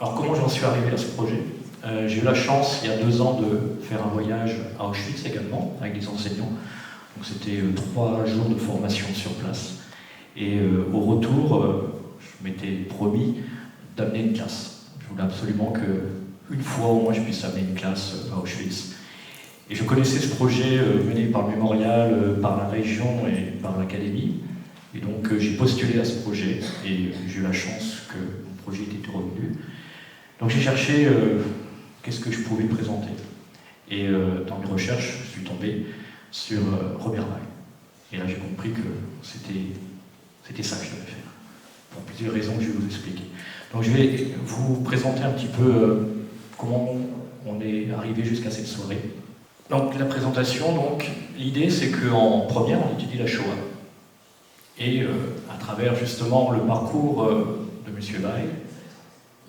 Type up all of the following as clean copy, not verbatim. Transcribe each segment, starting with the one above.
Alors comment j'en suis arrivé à ce projet? J'ai eu la chance, il y a 2 ans, de faire un voyage à Auschwitz également, avec des enseignants. Donc c'était 3 jours de formation sur place. Et au retour, je m'étais promis d'amener une classe. Je voulais absolument qu'une fois au moins je puisse amener une classe à Auschwitz. Et je connaissais ce projet mené par le mémorial, par la région et par l'académie. Et donc j'ai postulé à ce projet et j'ai eu la chance que mon projet était revenu. Donc j'ai cherché qu'est-ce que je pouvais présenter. Et dans mes recherches, je suis tombé sur Robert Weil. Et là j'ai compris que c'était ça que je devais faire. Pour plusieurs raisons que je vais vous expliquer. Donc je vais vous présenter un petit peu comment on est arrivé jusqu'à cette soirée. Donc la présentation, l'idée c'est qu'en première on étudie la Shoah. Et à travers justement le parcours de M. Weil,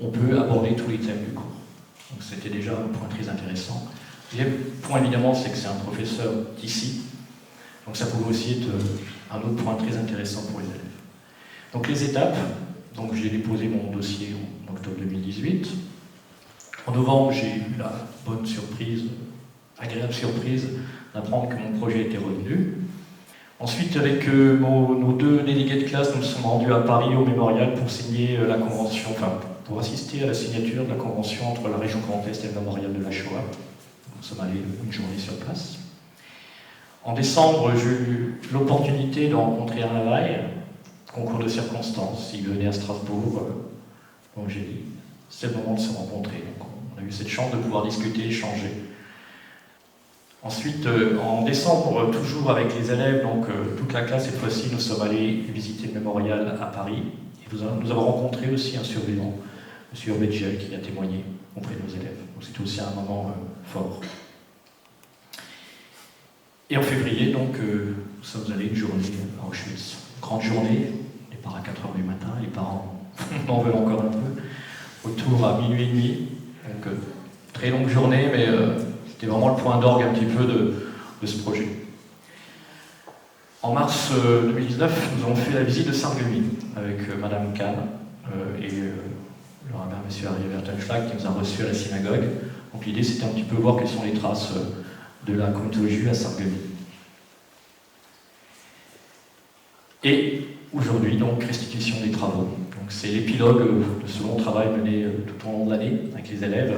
on peut aborder tous les thèmes du cours. Donc c'était déjà un point très intéressant. Le deuxième point évidemment c'est que c'est un professeur d'ici. Donc ça pouvait aussi être un autre point très intéressant pour les élèves. Donc les étapes, donc j'ai déposé mon dossier en octobre 2018. En novembre, j'ai eu la bonne surprise, agréable surprise d'apprendre que mon projet était revenu. Ensuite, avec nos 2 délégués de classe, nous sommes rendus à Paris au mémorial pour signer la convention, pour assister à la signature de la convention entre la région Grand Est et le mémorial de la Shoah. Nous sommes allés une journée sur place. En décembre, j'ai eu l'opportunité de rencontrer Alain Weil, concours de circonstances. Il venait à Strasbourg, donc j'ai dit, c'est le moment de se rencontrer. Donc on a eu cette chance de pouvoir discuter, échanger. Ensuite, en décembre, toujours avec les élèves, donc toute la classe, cette fois-ci, nous sommes allés visiter le mémorial à Paris. Et nous avons rencontré aussi un survivant, M. Urbedgel, qui a témoigné auprès de nos élèves. Donc c'était aussi un moment fort. Et en février, donc, nous sommes allés une journée à Auschwitz. Grande journée, on départ à 4h du matin, les parents en veulent encore un peu. Autour à minuit et demi, donc très longue journée, mais c'était vraiment le point d'orgue un petit peu de ce projet. En mars 2019, nous avons fait la visite de Sarreguemines avec Madame Kahn et le rabbin M. Ariel Wertenschlag qui nous a reçus à la synagogue. Donc l'idée c'était un petit peu voir quelles sont les traces de la communauté juive à Sarreguemines. Et aujourd'hui, donc, restitution des travaux. Donc c'est l'épilogue de ce long travail mené tout au long de l'année avec les élèves.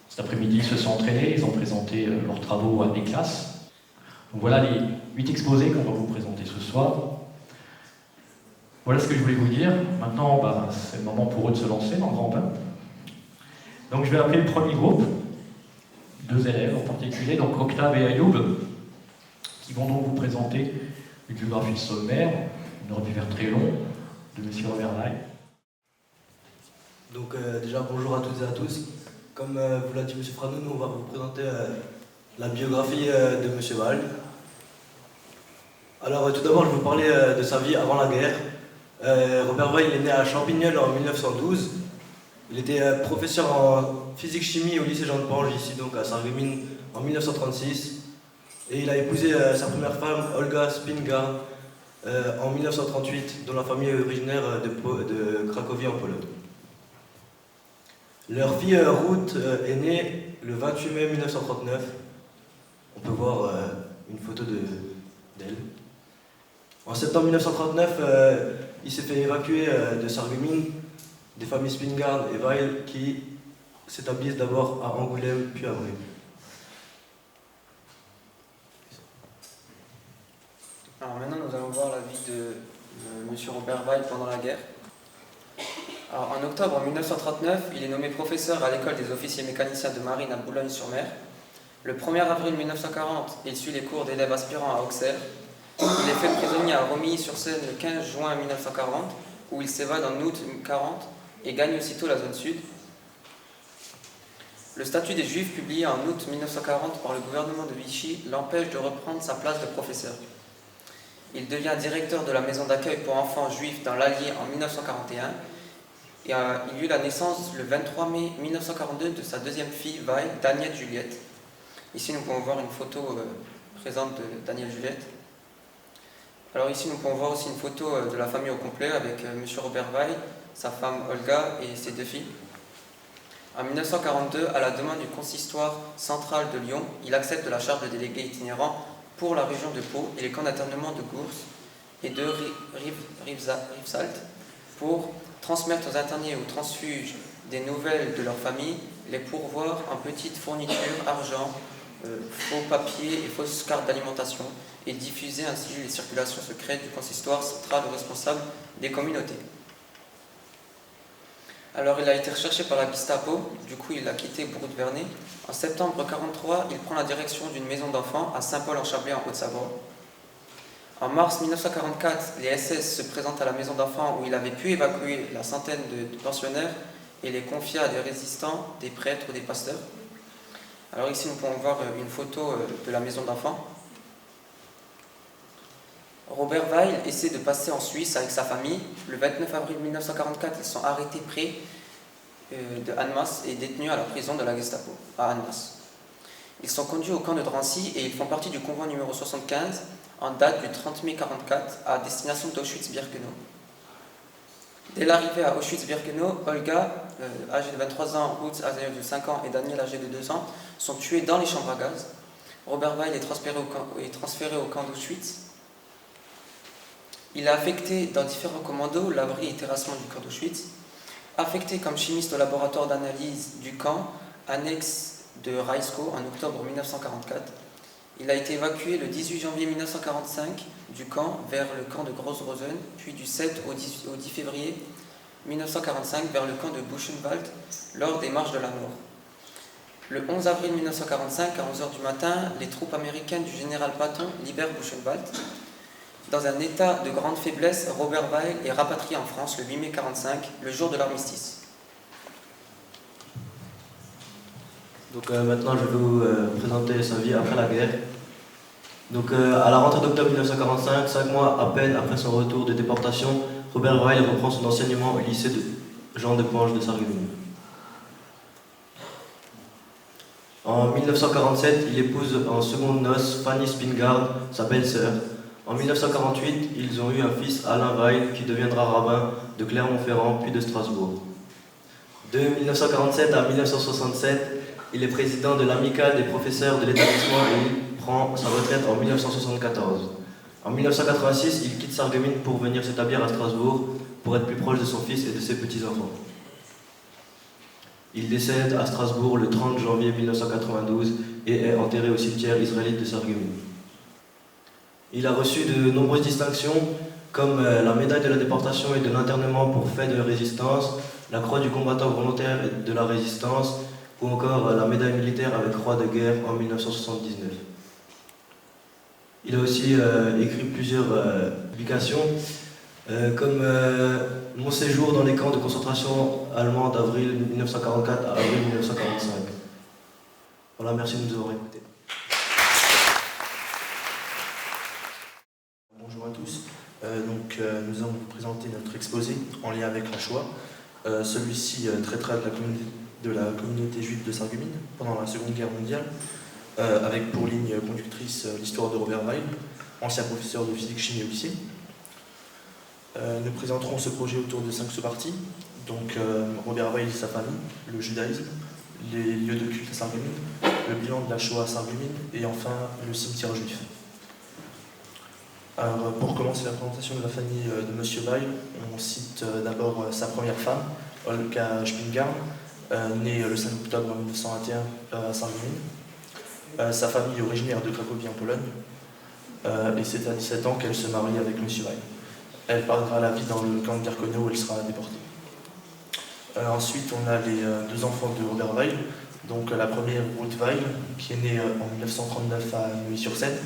Cet après-midi, ils se sont entraînés, ils ont présenté leurs travaux à des classes. Donc voilà les 8 exposés qu'on va vous présenter ce soir. Voilà ce que je voulais vous dire. Maintenant, c'est le moment pour eux de se lancer dans le grand bain. Donc je vais appeler le premier groupe, 2 élèves en particulier, donc Octave et Ayoub, qui vont donc vous présenter une biographie sommaire, on aurait pu faire très long, de M. Robert Weil. Donc déjà bonjour à toutes et à tous. Comme vous l'a dit M. Franou, nous on va vous présenter la biographie de M. Weil. Alors tout d'abord je vais vous parler de sa vie avant la guerre. Robert Weil est né à Champignelles en 1912. Il était professeur en physique-chimie au lycée Jean de Pange, ici donc à Sarreguemines, en 1936. Et il a épousé sa première femme, Olga Spinga, en 1938, dont la famille est originaire de Cracovie en Pologne. Leur fille Ruth est née le 28 mai 1939. On peut voir une photo d'elle. En septembre 1939, il s'est fait évacuer de Sarreguemines des familles Spingard et Weil qui s'établissent d'abord à Angoulême puis à Bray. Alors maintenant, nous allons voir la vie de M. Robert Weil pendant la guerre. Alors, en octobre 1939, il est nommé professeur à l'école des officiers mécaniciens de marine à Boulogne-sur-Mer. Le 1er avril 1940, il suit les cours d'élèves aspirants à Auxerre. Il est fait prisonnier à Romilly-sur-Seine le 15 juin 1940, où il s'évade en août 1940 et gagne aussitôt la zone sud. Le statut des Juifs, publié en août 1940 par le gouvernement de Vichy, l'empêche de reprendre sa place de professeur. Il devient directeur de la maison d'accueil pour enfants juifs dans l'Allier en 1941 et il eut la naissance le 23 mai 1942 de sa deuxième fille, Weil, Danielle Juliette. Ici, nous pouvons voir une photo présente de Danielle Juliette. Alors ici, nous pouvons voir aussi une photo de la famille au complet avec M. Robert Weil, sa femme Olga et ses 2 filles. En 1942, à la demande du consistoire central de Lyon, il accepte la charge de délégué itinérant pour la région de Pau et les camps d'internement de Gours et de Rivesaltes pour transmettre aux internés et aux transfuges des nouvelles de leur famille, les pourvoir en petites fournitures, argent, faux papiers et fausses cartes d'alimentation et diffuser ainsi les circulations secrètes du consistoire central aux responsables des communautés. Alors il a été recherché par la Gestapo, du coup il a quitté Bourg-de-Vernay. En septembre 1943, il prend la direction d'une maison d'enfants à Saint-Paul-en-Chablais en Haute-Savoie. En mars 1944, les SS se présentent à la maison d'enfants où il avait pu évacuer la centaine de pensionnaires et les confier à des résistants, des prêtres ou des pasteurs. Alors ici nous pouvons voir une photo de la maison d'enfants. Robert Weil essaie de passer en Suisse avec sa famille. Le 29 avril 1944, ils sont arrêtés près de Annemasse et détenus à la prison de la Gestapo, à Annemasse. Ils sont conduits au camp de Drancy et ils font partie du convoi numéro 75 en date du 30 mai 1944 à destination d'Auschwitz-Birkenau. Dès l'arrivée à Auschwitz-Birkenau, Olga, âgée de 23 ans, Ruth, âgée de 5 ans et Daniel, âgé de 2 ans, sont tués dans les chambres à gaz. Robert Weil est transféré au camp d'Auschwitz. Il est affecté dans différents commandos, l'abri et terrassement du camp d'Auschwitz, affecté comme chimiste au laboratoire d'analyse du camp, annexe de Raisko en octobre 1944. Il a été évacué le 18 janvier 1945 du camp vers le camp de Gross-Rosen, puis du 7 au 10 février 1945 vers le camp de Buchenwald lors des marches de la mort. Le 11 avril 1945, à 11h du matin, les troupes américaines du général Patton libèrent Buchenwald. Dans un état de grande faiblesse, Robert Weil est rapatrié en France le 8 mai 1945, le jour de l'armistice. Donc maintenant, je vais vous présenter sa vie après la guerre. Donc à la rentrée d'octobre 1945, 5 mois à peine après son retour de déportation, Robert Weil reprend son enseignement au lycée de Jean de Pange de Sarreguemines. En 1947, il épouse en seconde noces Fanny Spingard, sa belle-sœur. En 1948, ils ont eu un fils, Alain Weil, qui deviendra rabbin de Clermont-Ferrand puis de Strasbourg. De 1947 à 1967, il est président de l'amicale des professeurs de l'établissement et il prend sa retraite en 1974. En 1986, il quitte Sarreguemines pour venir s'établir à Strasbourg pour être plus proche de son fils et de ses petits-enfants. Il décède à Strasbourg le 30 janvier 1992 et est enterré au cimetière israélite de Sarreguemines. Il a reçu de nombreuses distinctions comme la médaille de la déportation et de l'internement pour fait de résistance, la croix du combattant volontaire de la résistance ou encore la médaille militaire avec croix de guerre en 1979. Il a aussi écrit plusieurs publications comme Mon séjour dans les camps de concentration allemands d'avril 1944 à avril 1945. Voilà, merci de nous avoir écoutés. Bonjour à tous. Nous allons vous présenter notre exposé en lien avec la Shoah. Celui-ci traitera de la communauté juive de Sarreguemines pendant la Seconde Guerre mondiale, avec pour ligne conductrice l'histoire de Robert Weil, ancien professeur de physique-chimie au lycée. Nous présenterons ce projet autour de 5 sous-parties. Donc Robert Weil et sa famille, le judaïsme, les lieux de culte à Sarreguemines, le bilan de la Shoah à Sarreguemines et enfin le cimetière juif. Alors, pour commencer la présentation de la famille de M. Weil, on cite d'abord sa première femme, Olga Spingard, née le 5 octobre 1921 à Sarreguemines. Sa famille est originaire de Cracovie en Pologne, et c'est à 17 ans qu'elle se marie avec M. Weil. Elle perdra la vie dans le camp de Birkenau où elle sera déportée. Ensuite, on a les 2 enfants de Robert Weil. Donc la première, Ruth Weil, qui est née en 1939 à Neuilly-sur-Seine.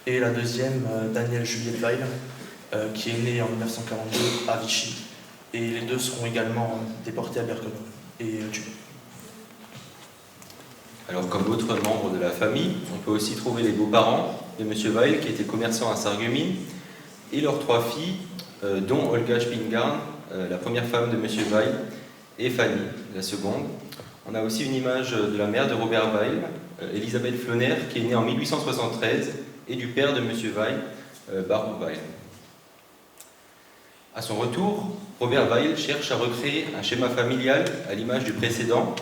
Et la deuxième, Daniel Juliette Weil, qui est née en 1942 à Vichy. Et les deux seront également déportés à Birkenau et tués. Alors, comme autres membres de la famille, on peut aussi trouver les beaux-parents de M. Weil, qui était commerçant à Sarreguemines, et leurs 3 filles, dont Olga Spingard, la première femme de M. Weil, et Fanny, la seconde. On a aussi une image de la mère de Robert Weil, Elisabeth Flonner, qui est née en 1873, et du père de M. Weil, Baruch Weil. À son retour, Robert Weil cherche à recréer un schéma familial à l'image du précédent,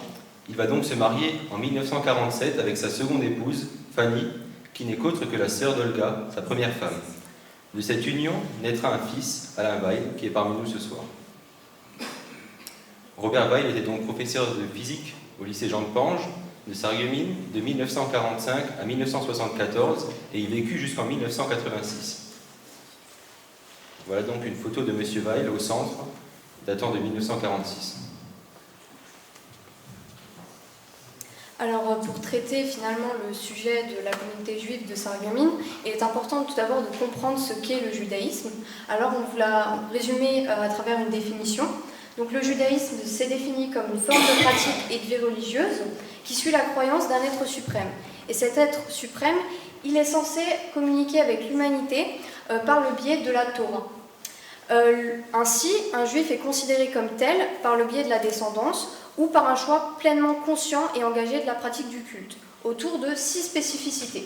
Il va donc se marier en 1947 avec sa seconde épouse, Fanny, qui n'est qu'autre que la sœur d'Olga, sa première femme. De cette union naîtra un fils, Alain Weil, qui est parmi nous ce soir. Robert Weil était donc professeur de physique au lycée Jean de Pange de Sarreguemines de 1945 à 1974 et il vécut jusqu'en 1986. Voilà donc une photo de M. Weil au centre, datant de 1946. Alors, pour traiter finalement le sujet de la communauté juive de Sarreguemines, il est important tout d'abord de comprendre ce qu'est le judaïsme. Alors, on vous l'a résumé à travers une définition. Donc, le judaïsme s'est défini comme une forme de pratique et de vie religieuse qui suit la croyance d'un être suprême. Et cet être suprême, il est censé communiquer avec l'humanité par le biais de la Torah. Ainsi, un juif est considéré comme tel par le biais de la descendance ou par un choix pleinement conscient et engagé de la pratique du culte, autour de 6 spécificités.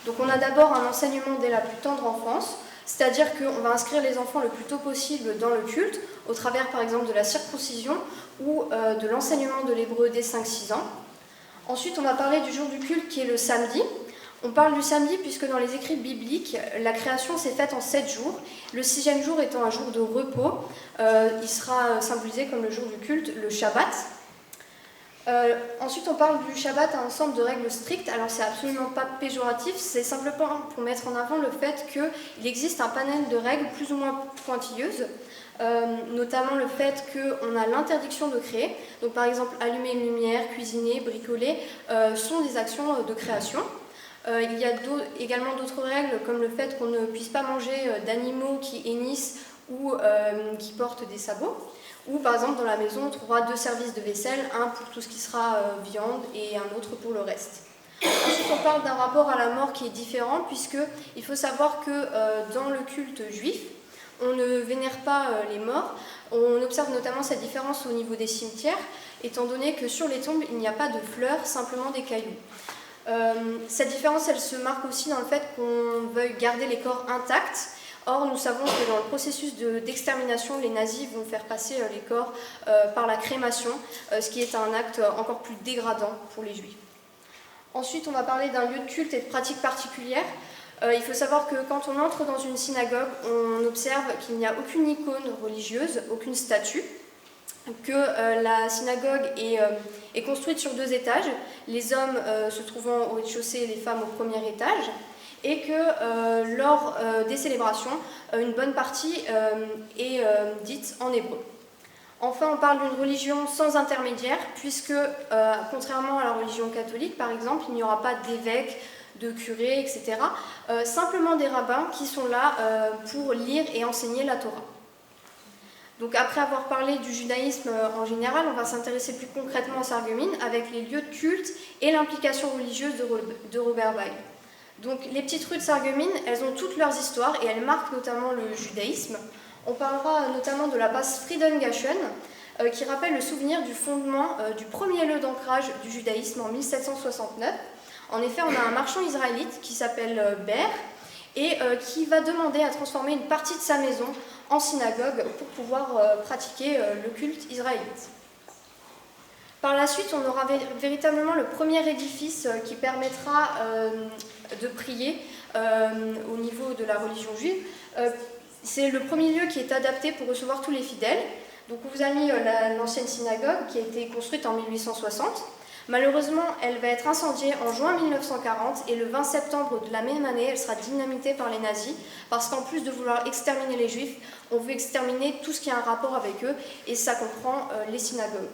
Donc on a d'abord un enseignement dès la plus tendre enfance, c'est-à-dire qu'on va inscrire les enfants le plus tôt possible dans le culte, au travers par exemple de la circoncision ou de l'enseignement de l'hébreu dès 5-6 ans. Ensuite, on va parler du jour du culte qui est le samedi. On parle du samedi puisque dans les écrits bibliques, la création s'est faite en 7 jours, le 6e jour étant un jour de repos. Il sera symbolisé comme le jour du culte, le Shabbat. Ensuite, on parle du Shabbat, un ensemble de règles strictes. Alors, c'est absolument pas péjoratif, c'est simplement pour mettre en avant le fait qu'il existe un panel de règles plus ou moins pointilleuses, notamment le fait qu'on a l'interdiction de créer. Donc, par exemple, allumer une lumière, cuisiner, bricoler sont des actions de création. Il y a également d'autres règles, comme le fait qu'on ne puisse pas manger d'animaux qui hennissent ou qui portent des sabots. Ou par exemple dans la maison on trouvera 2 services de vaisselle, un pour tout ce qui sera viande et un autre pour le reste. Ensuite on parle d'un rapport à la mort qui est différent puisqu'il faut savoir que dans le culte juif, on ne vénère pas les morts. On observe notamment cette différence au niveau des cimetières, étant donné que sur les tombes il n'y a pas de fleurs, simplement des cailloux. Cette différence elle se marque aussi dans le fait qu'on veuille garder les corps intacts. Or, nous savons que dans le processus d'extermination, les nazis vont faire passer les corps par la crémation, ce qui est un acte encore plus dégradant pour les juifs. Ensuite, on va parler d'un lieu de culte et de pratiques particulières. Il faut savoir que quand on entre dans une synagogue, on observe qu'il n'y a aucune icône religieuse, aucune statue, que la synagogue est construite sur 2 étages, les hommes se trouvant au rez-de-chaussée et les femmes au premier étage, et que lors des célébrations, une bonne partie est dite en hébreu. Enfin, on parle d'une religion sans intermédiaire, puisque, contrairement à la religion catholique, par exemple, il n'y aura pas d'évêques, de curés, etc. Simplement des rabbins qui sont là pour lire et enseigner la Torah. Donc après avoir parlé du judaïsme en général, on va s'intéresser plus concrètement à Sarreguemines avec les lieux de culte et l'implication religieuse de Robert Weil. Donc les petites rues de Sarreguemines, elles ont toutes leurs histoires et elles marquent notamment le judaïsme. On parlera notamment de la place Friedengaschen, qui rappelle le souvenir du fondement du premier lieu d'ancrage du judaïsme en 1769. En effet, on a un marchand israélite qui s'appelle Ber et qui va demander à transformer une partie de sa maison en synagogue pour pouvoir pratiquer le culte israélite. Par la suite, on aura véritablement le premier édifice qui permettra de prier au niveau de la religion juive. C'est le premier lieu qui est adapté pour recevoir tous les fidèles. Donc on vous a mis l'ancienne synagogue qui a été construite en 1860. Malheureusement, elle va être incendiée en juin 1940 et le 20 septembre de la même année, elle sera dynamitée par les nazis parce qu'en plus de vouloir exterminer les juifs, on veut exterminer tout ce qui a un rapport avec eux et ça comprend les synagogues.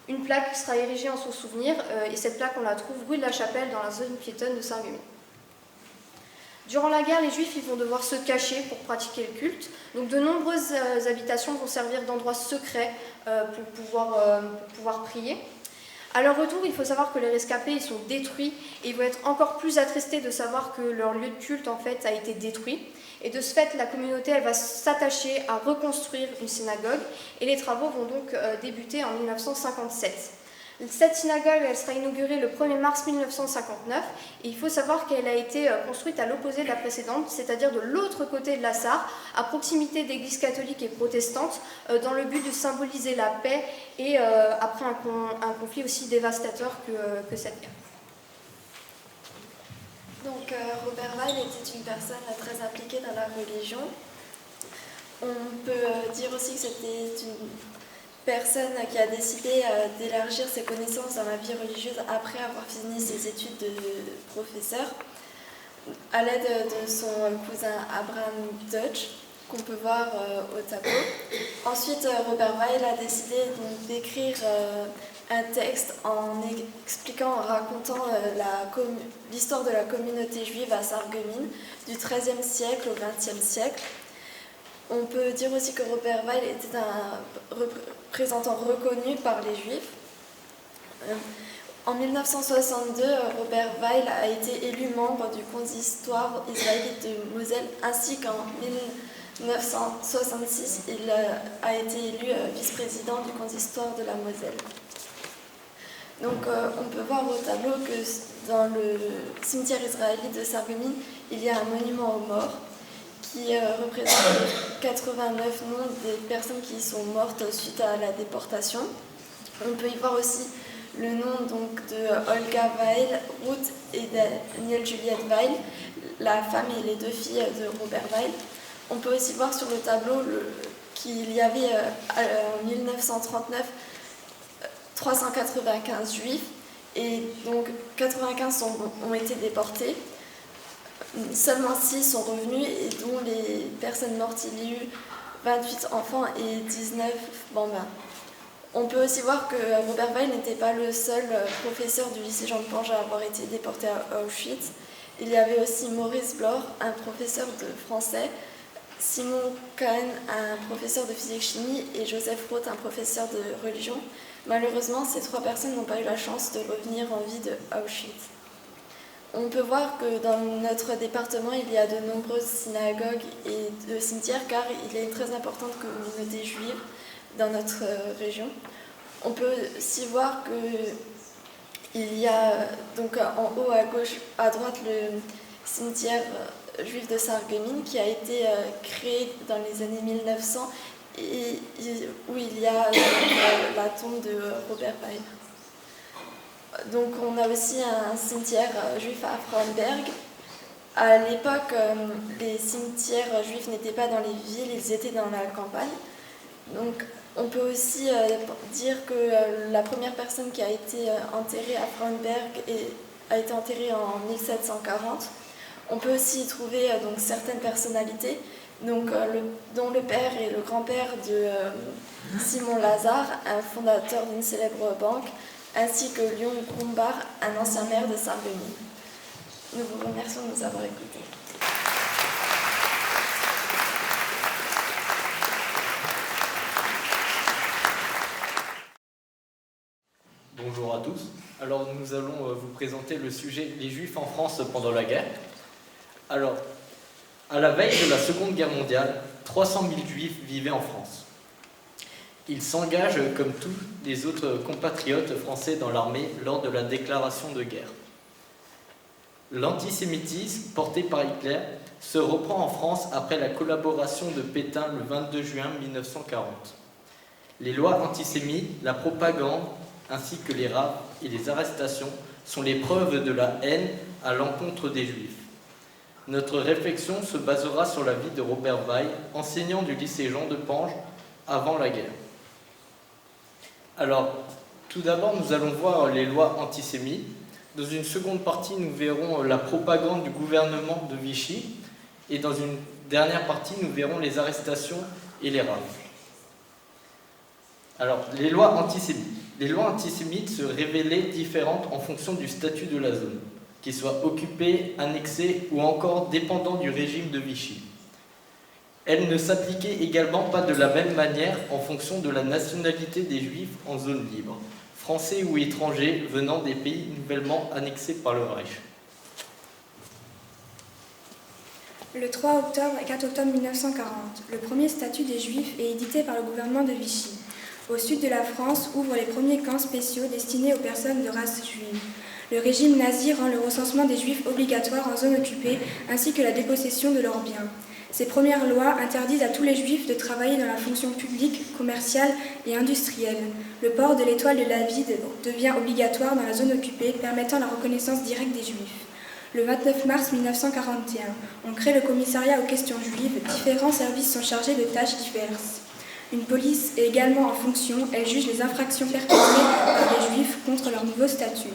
Une plaque sera érigée en son souvenir et cette plaque on la trouve rue de la Chapelle dans la zone piétonne de Sarreguemines. Durant la guerre, les Juifs ils vont devoir se cacher pour pratiquer le culte. Donc de nombreuses habitations vont servir d'endroits secrets pour pouvoir prier. À leur retour, il faut savoir que les rescapés ils sont détruits et ils vont être encore plus attristés de savoir que leur lieu de culte en fait a été détruit. Et de ce fait, la communauté elle va s'attacher à reconstruire une synagogue et les travaux vont donc débuter en 1957. Cette synagogue, elle sera inaugurée le 1er mars 1959 et il faut savoir qu'elle a été construite à l'opposé de la précédente, c'est-à-dire de l'autre côté de la Sarre, à proximité d'églises catholiques et protestantes, dans le but de symboliser la paix et après un conflit aussi dévastateur que cette guerre. Donc Robert Weil était une personne très impliquée dans la religion. On peut dire aussi que c'était une personne qui a décidé d'élargir ses connaissances dans la vie religieuse après avoir fini ses études de professeur à l'aide de son cousin Abraham Deutsch qu'on peut voir au tableau. Ensuite, Robert Weil a décidé d'écrire un texte en expliquant, en racontant l'histoire de la communauté juive à Sarreguemines du XIIIe siècle au XXe siècle. On peut dire aussi que Robert Weil était un représentant reconnu par les Juifs. En 1962, Robert Weil a été élu membre du consistoire israélite de Moselle, ainsi qu'en 1966, il a été élu vice-président du consistoire de la Moselle. Donc on peut voir au tableau que dans le cimetière israélite de Sarreguemines, il y a un monument aux morts qui représente 89 noms des personnes qui sont mortes suite à la déportation. On peut y voir aussi le nom donc, de Olga Weil, Ruth et Daniel Juliette Weil, la femme et les deux filles de Robert Weil. On peut aussi voir sur le tableau qu'il y avait en 1939 395 juifs et donc 95 ont été déportés. Seulement 6 sont revenus et dont les personnes mortes, il y a eu 28 enfants et 19 bambins. On peut aussi voir que Robert Weil n'était pas le seul professeur du lycée Jean de Pange à avoir été déporté à Auschwitz. Il y avait aussi Maurice Blore, un professeur de français, Simon Kahn, un professeur de physique-chimie et Joseph Roth, un professeur de religion. Malheureusement, ces 3 personnes n'ont pas eu la chance de revenir en vie de Auschwitz. On peut voir que dans notre département, il y a de nombreuses synagogues et de cimetières car il y a une très importante communauté juive dans notre région. On peut aussi voir qu'il y a donc en haut à gauche, à droite, le cimetière juif de Sarreguemines qui a été créé dans les années 1900 et où il y a la tombe de Robert Weil. Donc on a aussi un cimetière juif à Frauenberg. À l'époque, les cimetières juifs n'étaient pas dans les villes, ils étaient dans la campagne. Donc on peut aussi dire que la première personne qui a été enterrée à Frauenberg a été enterrée en 1740. On peut aussi y trouver donc, certaines personnalités, donc, dont le père et le grand-père de Simon Lazare, un fondateur d'une célèbre banque, ainsi que Léon Grumbach, un ancien maire de Sarreguemines. Nous vous remercions de nous avoir écoutés. Bonjour à tous. Alors nous allons vous présenter le sujet « Les Juifs en France pendant la guerre ». Alors, à la veille de la Seconde Guerre mondiale, 300 000 Juifs vivaient en France. Ils s'engagent, comme tous les autres compatriotes français, dans l'armée lors de la déclaration de guerre. L'antisémitisme porté par Hitler se reprend en France après la collaboration de Pétain le 22 juin 1940. Les lois antisémites, la propagande, ainsi que les rapes et les arrestations sont les preuves de la haine à l'encontre des Juifs. Notre réflexion se basera sur la vie de Robert Weil, enseignant du lycée Jean de Pange avant la guerre. Alors, tout d'abord, nous allons voir les lois antisémites. Dans une seconde partie, nous verrons la propagande du gouvernement de Vichy. Et dans une dernière partie, nous verrons les arrestations et les rapes. Alors, les lois antisémites. Les lois antisémites se révélaient différentes en fonction du statut de la zone, qu'il soit occupé, annexé ou encore dépendant du régime de Vichy. Elles ne s'appliquaient également pas de la même manière en fonction de la nationalité des Juifs en zone libre, français ou étrangers venant des pays nouvellement annexés par le Reich. Le 3 octobre et 4 octobre 1940, le premier statut des Juifs est édité par le gouvernement de Vichy. Au sud de la France ouvrent les premiers camps spéciaux destinés aux personnes de race juive. Le régime nazi rend le recensement des juifs obligatoire en zone occupée ainsi que la dépossession de leurs biens. Ces premières lois interdisent à tous les juifs de travailler dans la fonction publique, commerciale et industrielle. Le port de l'étoile de David devient obligatoire dans la zone occupée, permettant la reconnaissance directe des juifs. Le 29 mars 1941, on crée le commissariat aux questions juives. Différents services sont chargés de tâches diverses. Une police est également en fonction. Elle juge les infractions perpétrées par les juifs contre leur nouveau statut.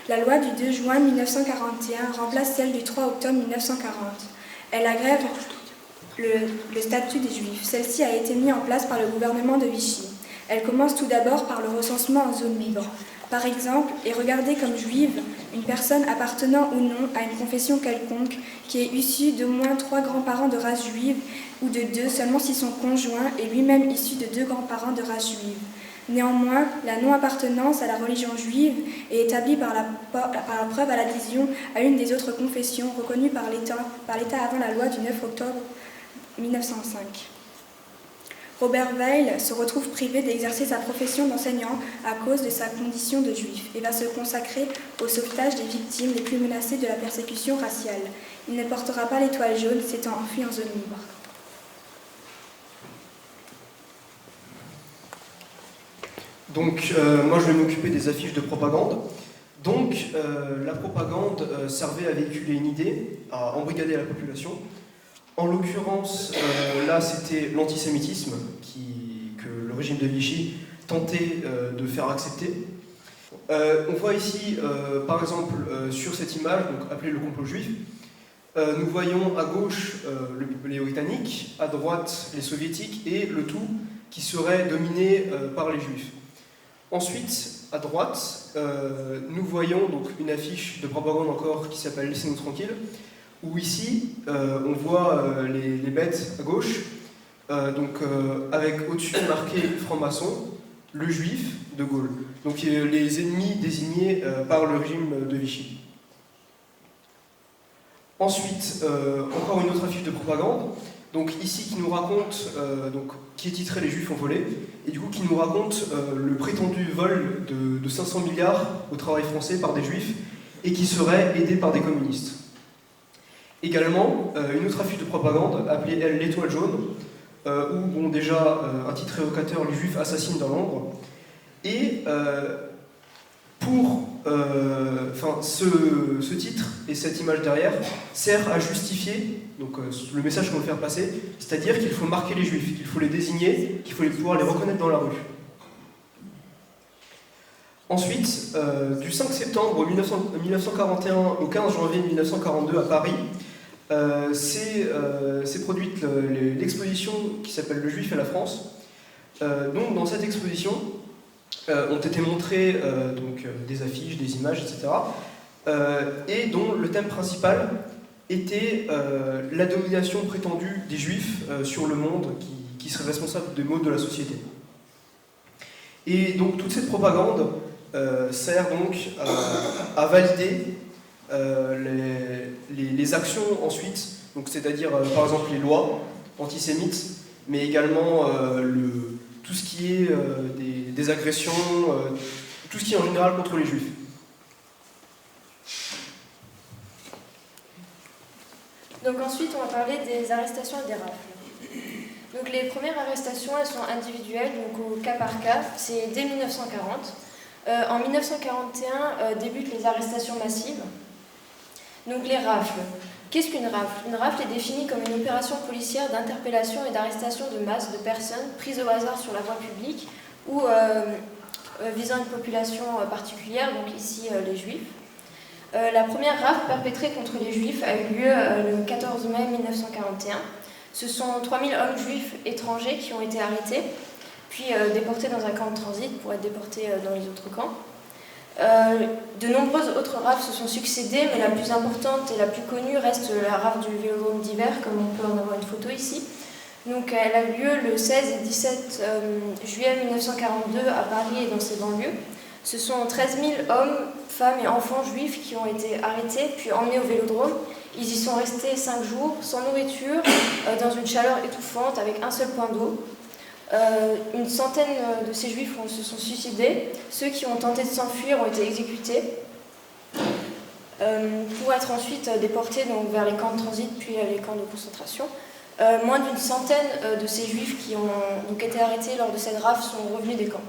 La loi du 2 juin 1941 remplace celle du 3 octobre 1940. Elle agrève le statut des juifs. Celle-ci a été mise en place par le gouvernement de Vichy. Elle commence tout d'abord par le recensement en zone libre. Par exemple, est regardée comme juive une personne appartenant ou non à une confession quelconque qui est issue d'au moins 3 grands-parents de race juive ou de 2 seulement si son conjoint est lui-même issu de 2 grands-parents de race juive. Néanmoins, la non-appartenance à la religion juive est établie par la preuve à l'adhésion à une des autres confessions reconnues par l'État avant la loi du 9 octobre 1905. Robert Weil se retrouve privé d'exercer sa profession d'enseignant à cause de sa condition de juif et va se consacrer au sauvetage des victimes les plus menacées de la persécution raciale. Il ne portera pas l'étoile jaune, s'étant enfui en zone libre. Donc, moi, je vais m'occuper des affiches de propagande. Donc, la propagande servait à véhiculer une idée, à embrigader la population. En l'occurrence, là, c'était l'antisémitisme que le régime de Vichy tentait de faire accepter. On voit ici, par exemple, sur cette image, donc appelée le complot juif, nous voyons à gauche les Britanniques, à droite les Soviétiques, et le tout qui serait dominé par les Juifs. Ensuite, à droite, nous voyons donc une affiche de propagande encore qui s'appelle « Laissez-nous tranquilles », où ici, on voit les bêtes à gauche, avec au-dessus marqué franc-maçon, le juif de Gaulle. Donc les ennemis désignés par le régime de Vichy. Ensuite, encore une autre affiche de propagande, donc ici qui nous raconte, qui est titré « Les Juifs ont volé », et du coup qui nous raconte le prétendu vol de 500 milliards au travail français par des Juifs, et qui serait aidé par des communistes. Également, une autre affiche de propagande, appelée elle l'étoile jaune, où déjà un titre évocateur, les Juifs assassinent dans l'ombre, et ce titre et cette image derrière sert à justifier le message qu'on veut faire passer, c'est-à-dire qu'il faut marquer les Juifs, qu'il faut les désigner, qu'il faut pouvoir les reconnaître dans la rue. Ensuite, du 5 septembre 1941 au 15 janvier 1942 à Paris, s'est produite l'exposition qui s'appelle « Le Juif et la France ». Donc, dans cette exposition, ont été montrées des affiches, des images, etc. Et dont le thème principal était la domination prétendue des Juifs sur le monde qui serait responsable des maux de la société. Et donc toute cette propagande sert donc à valider les actions ensuite, c'est-à-dire par exemple les lois antisémites, mais également tout ce qui est des agressions, tout ce qui est en général contre les Juifs. Donc ensuite, on va parler des arrestations et des rafles. Donc les premières arrestations, elles sont individuelles, donc au cas par cas, c'est dès 1940. En 1941, débutent les arrestations massives. Donc les rafles. Qu'est-ce qu'une rafle? Une rafle est définie comme une opération policière d'interpellation et d'arrestation de masse de personnes prises au hasard sur la voie publique ou visant une population particulière, donc ici les Juifs. La première rafle perpétrée contre les Juifs a eu lieu le 14 mai 1941. Ce sont 3000 hommes juifs étrangers qui ont été arrêtés, puis déportés dans un camp de transit pour être déportés dans les autres camps. De nombreuses autres rafles se sont succédées, mais la plus importante et la plus connue reste la rafle du Vélodrome d'hiver, comme on peut en avoir une photo ici. Donc, elle a eu lieu le 16 et 17 juillet 1942 à Paris et dans ses banlieues. Ce sont 13 000 hommes, femmes et enfants juifs qui ont été arrêtés puis emmenés au Vélodrome. Ils y sont restés 5 jours, sans nourriture, dans une chaleur étouffante, avec un seul point d'eau. Une centaine de ces juifs se sont suicidés. Ceux qui ont tenté de s'enfuir ont été exécutés pour être ensuite déportés donc, vers les camps de transit puis les camps de concentration. Moins d'une centaine de ces juifs qui ont donc été arrêtés lors de cette rafle sont revenus des camps.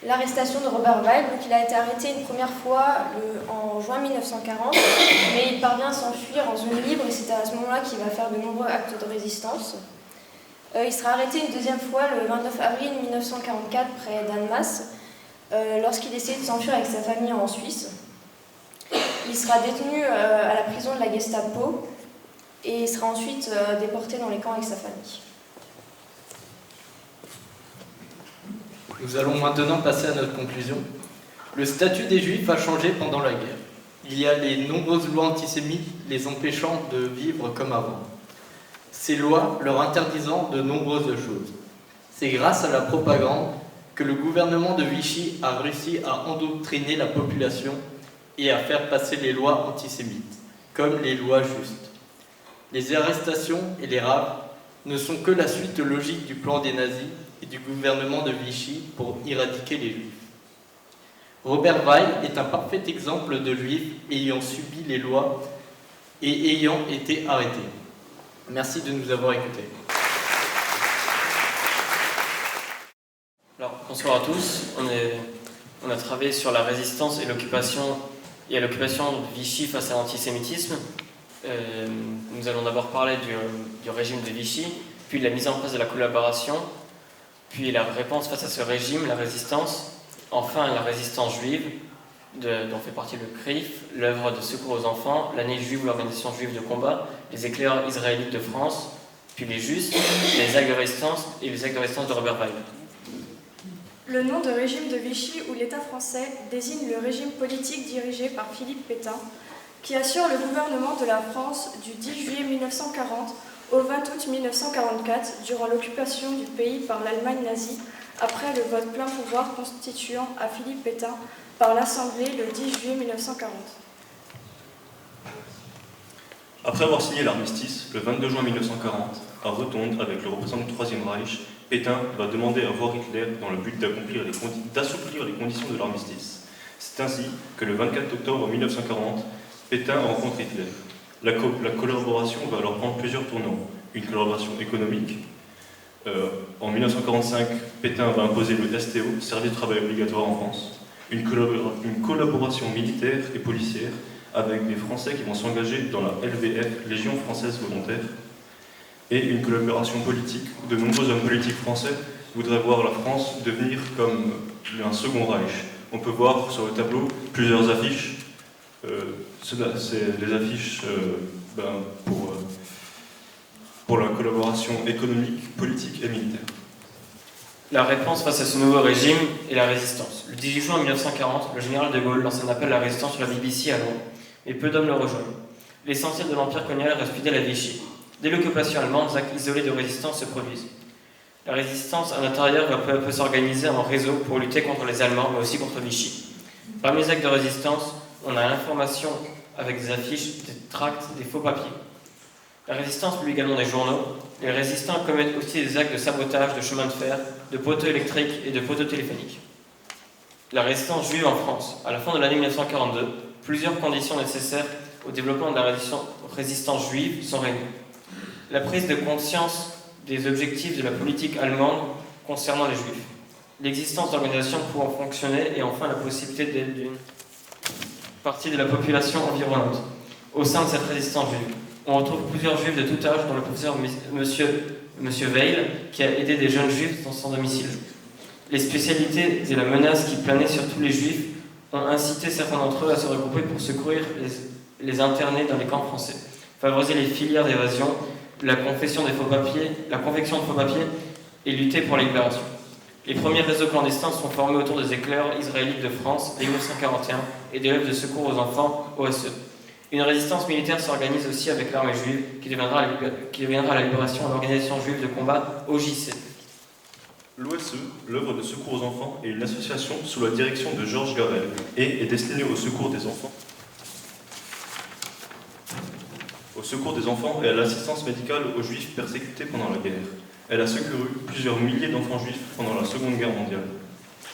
L'arrestation de Robert Weil, donc il a été arrêté une première fois en juin 1940, mais il parvient à s'enfuir en zone libre et c'est à ce moment-là qu'il va faire de nombreux actes de résistance. Il sera arrêté une deuxième fois le 29 avril 1944 près d'Annemasse, lorsqu'il essayait de s'enfuir avec sa famille en Suisse. Il sera détenu à la prison de la Gestapo et il sera ensuite déporté dans les camps avec sa famille. Nous allons maintenant passer à notre conclusion. Le statut des Juifs a changé pendant la guerre. Il y a les nombreuses lois antisémites les empêchant de vivre comme avant. Ces lois leur interdisant de nombreuses choses. C'est grâce à la propagande que le gouvernement de Vichy a réussi à endoctriner la population et à faire passer les lois antisémites, comme les lois justes. Les arrestations et les rafles ne sont que la suite logique du plan des nazis et du gouvernement de Vichy pour éradiquer les juifs. Robert Weil est un parfait exemple de juif ayant subi les lois et ayant été arrêté. Merci de nous avoir écoutés. Alors, bonsoir à tous. On a travaillé sur la résistance et l'occupation de Vichy face à l'antisémitisme. Nous allons d'abord parler du régime de Vichy, puis de la mise en place de la collaboration, puis la réponse face à ce régime, la résistance, enfin la résistance juive, dont fait partie le CRIF, l'œuvre de secours aux enfants, l'année juive ou l'organisation juive de combat, les éclaireurs israélites de France, puis les justes, les actes de résistance et les actes de résistance de Robert Weil. Le nom de régime de Vichy ou l'État français désigne le régime politique dirigé par Philippe Pétain, qui assure le gouvernement de la France du 10 juillet 1940 au 20 août 1944, durant l'occupation du pays par l'Allemagne nazie, après le vote plein pouvoir constituant à Philippe Pétain par l'Assemblée le 10 juillet 1940. Après avoir signé l'armistice, le 22 juin 1940, à Rotonde, avec le représentant du Troisième Reich, Pétain va demander à voir Hitler dans le but d'assouplir les conditions de l'armistice. C'est ainsi que le 24 octobre 1940, Pétain rencontre Hitler. La collaboration va alors prendre plusieurs tournants. Une collaboration économique. En 1945, Pétain va imposer le STO, service de travail obligatoire en France. Une collaboration militaire et policière avec des Français qui vont s'engager dans la LVF, Légion française volontaire. Et une collaboration politique. De nombreux hommes politiques français voudraient voir la France devenir comme un second Reich. On peut voir sur le tableau plusieurs affiches. C'est les affiches pour la collaboration économique, politique et militaire. La réponse face à ce nouveau régime est la résistance. Le 18 juin 1940, le général de Gaulle lance un appel à la résistance sur la BBC à Londres, mais peu d'hommes le rejoignent. L'essentiel de l'empire colonial reste fidèle à Vichy. Dès l'occupation allemande, des actes isolés de résistance se produisent. La résistance à l'intérieur va peu à peu s'organiser en réseau pour lutter contre les Allemands, mais aussi contre Vichy. Parmi les actes de résistance, on a l'information avec des affiches, des tracts, des faux papiers. La résistance publie également des journaux. Les résistants commettent aussi des actes de sabotage de chemins de fer, de poteaux électriques et de poteaux téléphoniques. La résistance juive en France. À la fin de l'année 1942, plusieurs conditions nécessaires au développement de la résistance juive sont réunies. La prise de conscience des objectifs de la politique allemande concernant les juifs, l'existence d'organisations pouvant fonctionner et enfin la possibilité d'aide d'une partie de la population environnante. Au sein de cette résistance juive, on retrouve plusieurs juifs de tout âge, dont le professeur Monsieur Weil, qui a aidé des jeunes juifs dans son domicile. Les spécialités et la menace qui planait sur tous les juifs ont incité certains d'entre eux à se regrouper pour secourir les internés dans les camps français, favoriser les filières d'évasion, la confection de faux papiers et lutter pour la libération. Les premiers réseaux clandestins sont formés autour des éclaireurs israélites de France dès 1941 et des œuvres de secours aux enfants, OSE. Une résistance militaire s'organise aussi avec l'armée juive qui deviendra à la libération de l'organisation juive de combat OJC. L'OSE, l'œuvre de secours aux enfants, est une association sous la direction de Georges Garel et est destinée au secours des enfants. Au secours des enfants et à l'assistance médicale aux juifs persécutés pendant la guerre. Elle a secouru plusieurs milliers d'enfants juifs pendant la Seconde Guerre mondiale.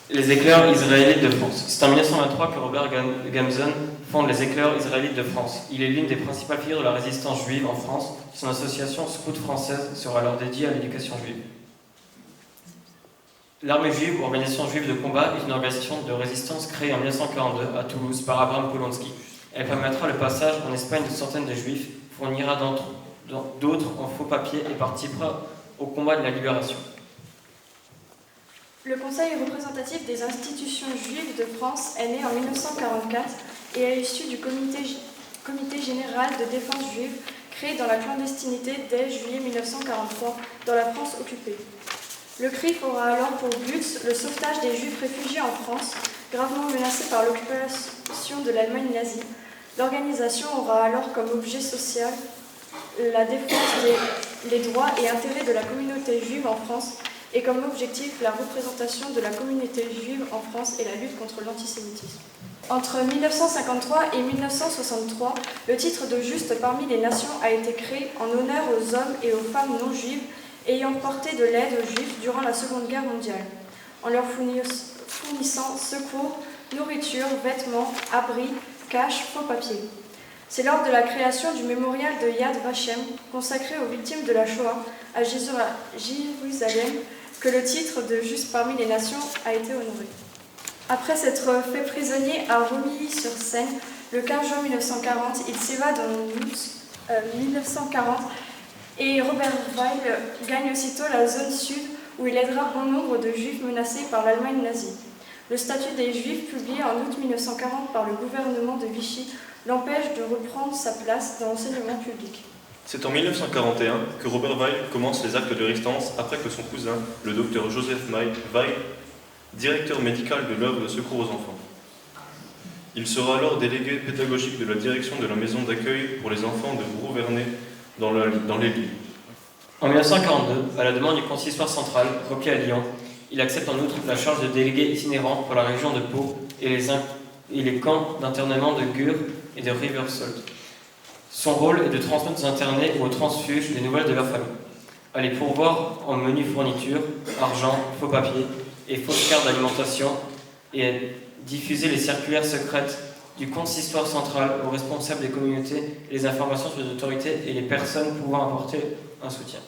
Les éclairs israélites de France. C'est en 1923 que Robert Gamson fonde les éclairs israélites de France. Il est l'une des principales figures de la résistance juive en France. Son association scout française sera alors dédiée à l'éducation juive. L'armée juive, organisation juive de combat, est une organisation de résistance créée en 1942 à Toulouse par Abraham Polonsky. Elle permettra le passage en Espagne de centaines de juifs, fournira d'autres en faux papiers et participera au combat de la libération. Le Conseil représentatif des institutions juives de France est né en 1944 et est issu du Comité général de défense juive créé dans la clandestinité dès juillet 1943 dans la France occupée. Le CRIF aura alors pour but le sauvetage des juifs réfugiés en France, gravement menacés par l'occupation de l'Allemagne nazie. L'organisation aura alors comme objet social la défense des droits et intérêts de la communauté juive en France et comme objectif la représentation de la communauté juive en France et la lutte contre l'antisémitisme. Entre 1953 et 1963, le titre de Juste parmi les nations a été créé en honneur aux hommes et aux femmes non juives ayant porté de l'aide aux juifs durant la Seconde Guerre mondiale, en leur fournissant secours, nourriture, vêtements, abris, cash, faux papiers. C'est lors de la création du mémorial de Yad Vashem, consacré aux victimes de la Shoah à Jérusalem, que le titre de Juste parmi les nations a été honoré. Après s'être fait prisonnier à Romilly-sur-Seine, le 15 juin 1940, il s'évade en août 1940 et Robert Weil gagne aussitôt la zone sud où il aidera bon nombre de juifs menacés par l'Allemagne nazie. Le statut des juifs, publié en août 1940 par le gouvernement de Vichy, l'empêche de reprendre sa place dans l'enseignement public. C'est en 1941 que Robert Weil commence les actes de résistance après que son cousin, le docteur Joseph Weil, directeur médical de l'œuvre de secours aux enfants. Il sera alors délégué pédagogique de la direction de la maison d'accueil pour les enfants de Brou-Vernet dans les Lys. En 1942, à la demande du consistoire central, replié à Lyon, il accepte en outre la charge de délégué itinérant pour la région de Pau et les camps d'internement de Gurs et de Riversholt. Son rôle est de transmettre aux internés ou aux transfuges les nouvelles de leur famille, à les pourvoir en menu fourniture, argent, faux papier et fausses cartes d'alimentation et à diffuser les circulaires secrètes du consistoire central aux responsables des communautés et les informations sur les autorités et les personnes pouvant apporter un soutien.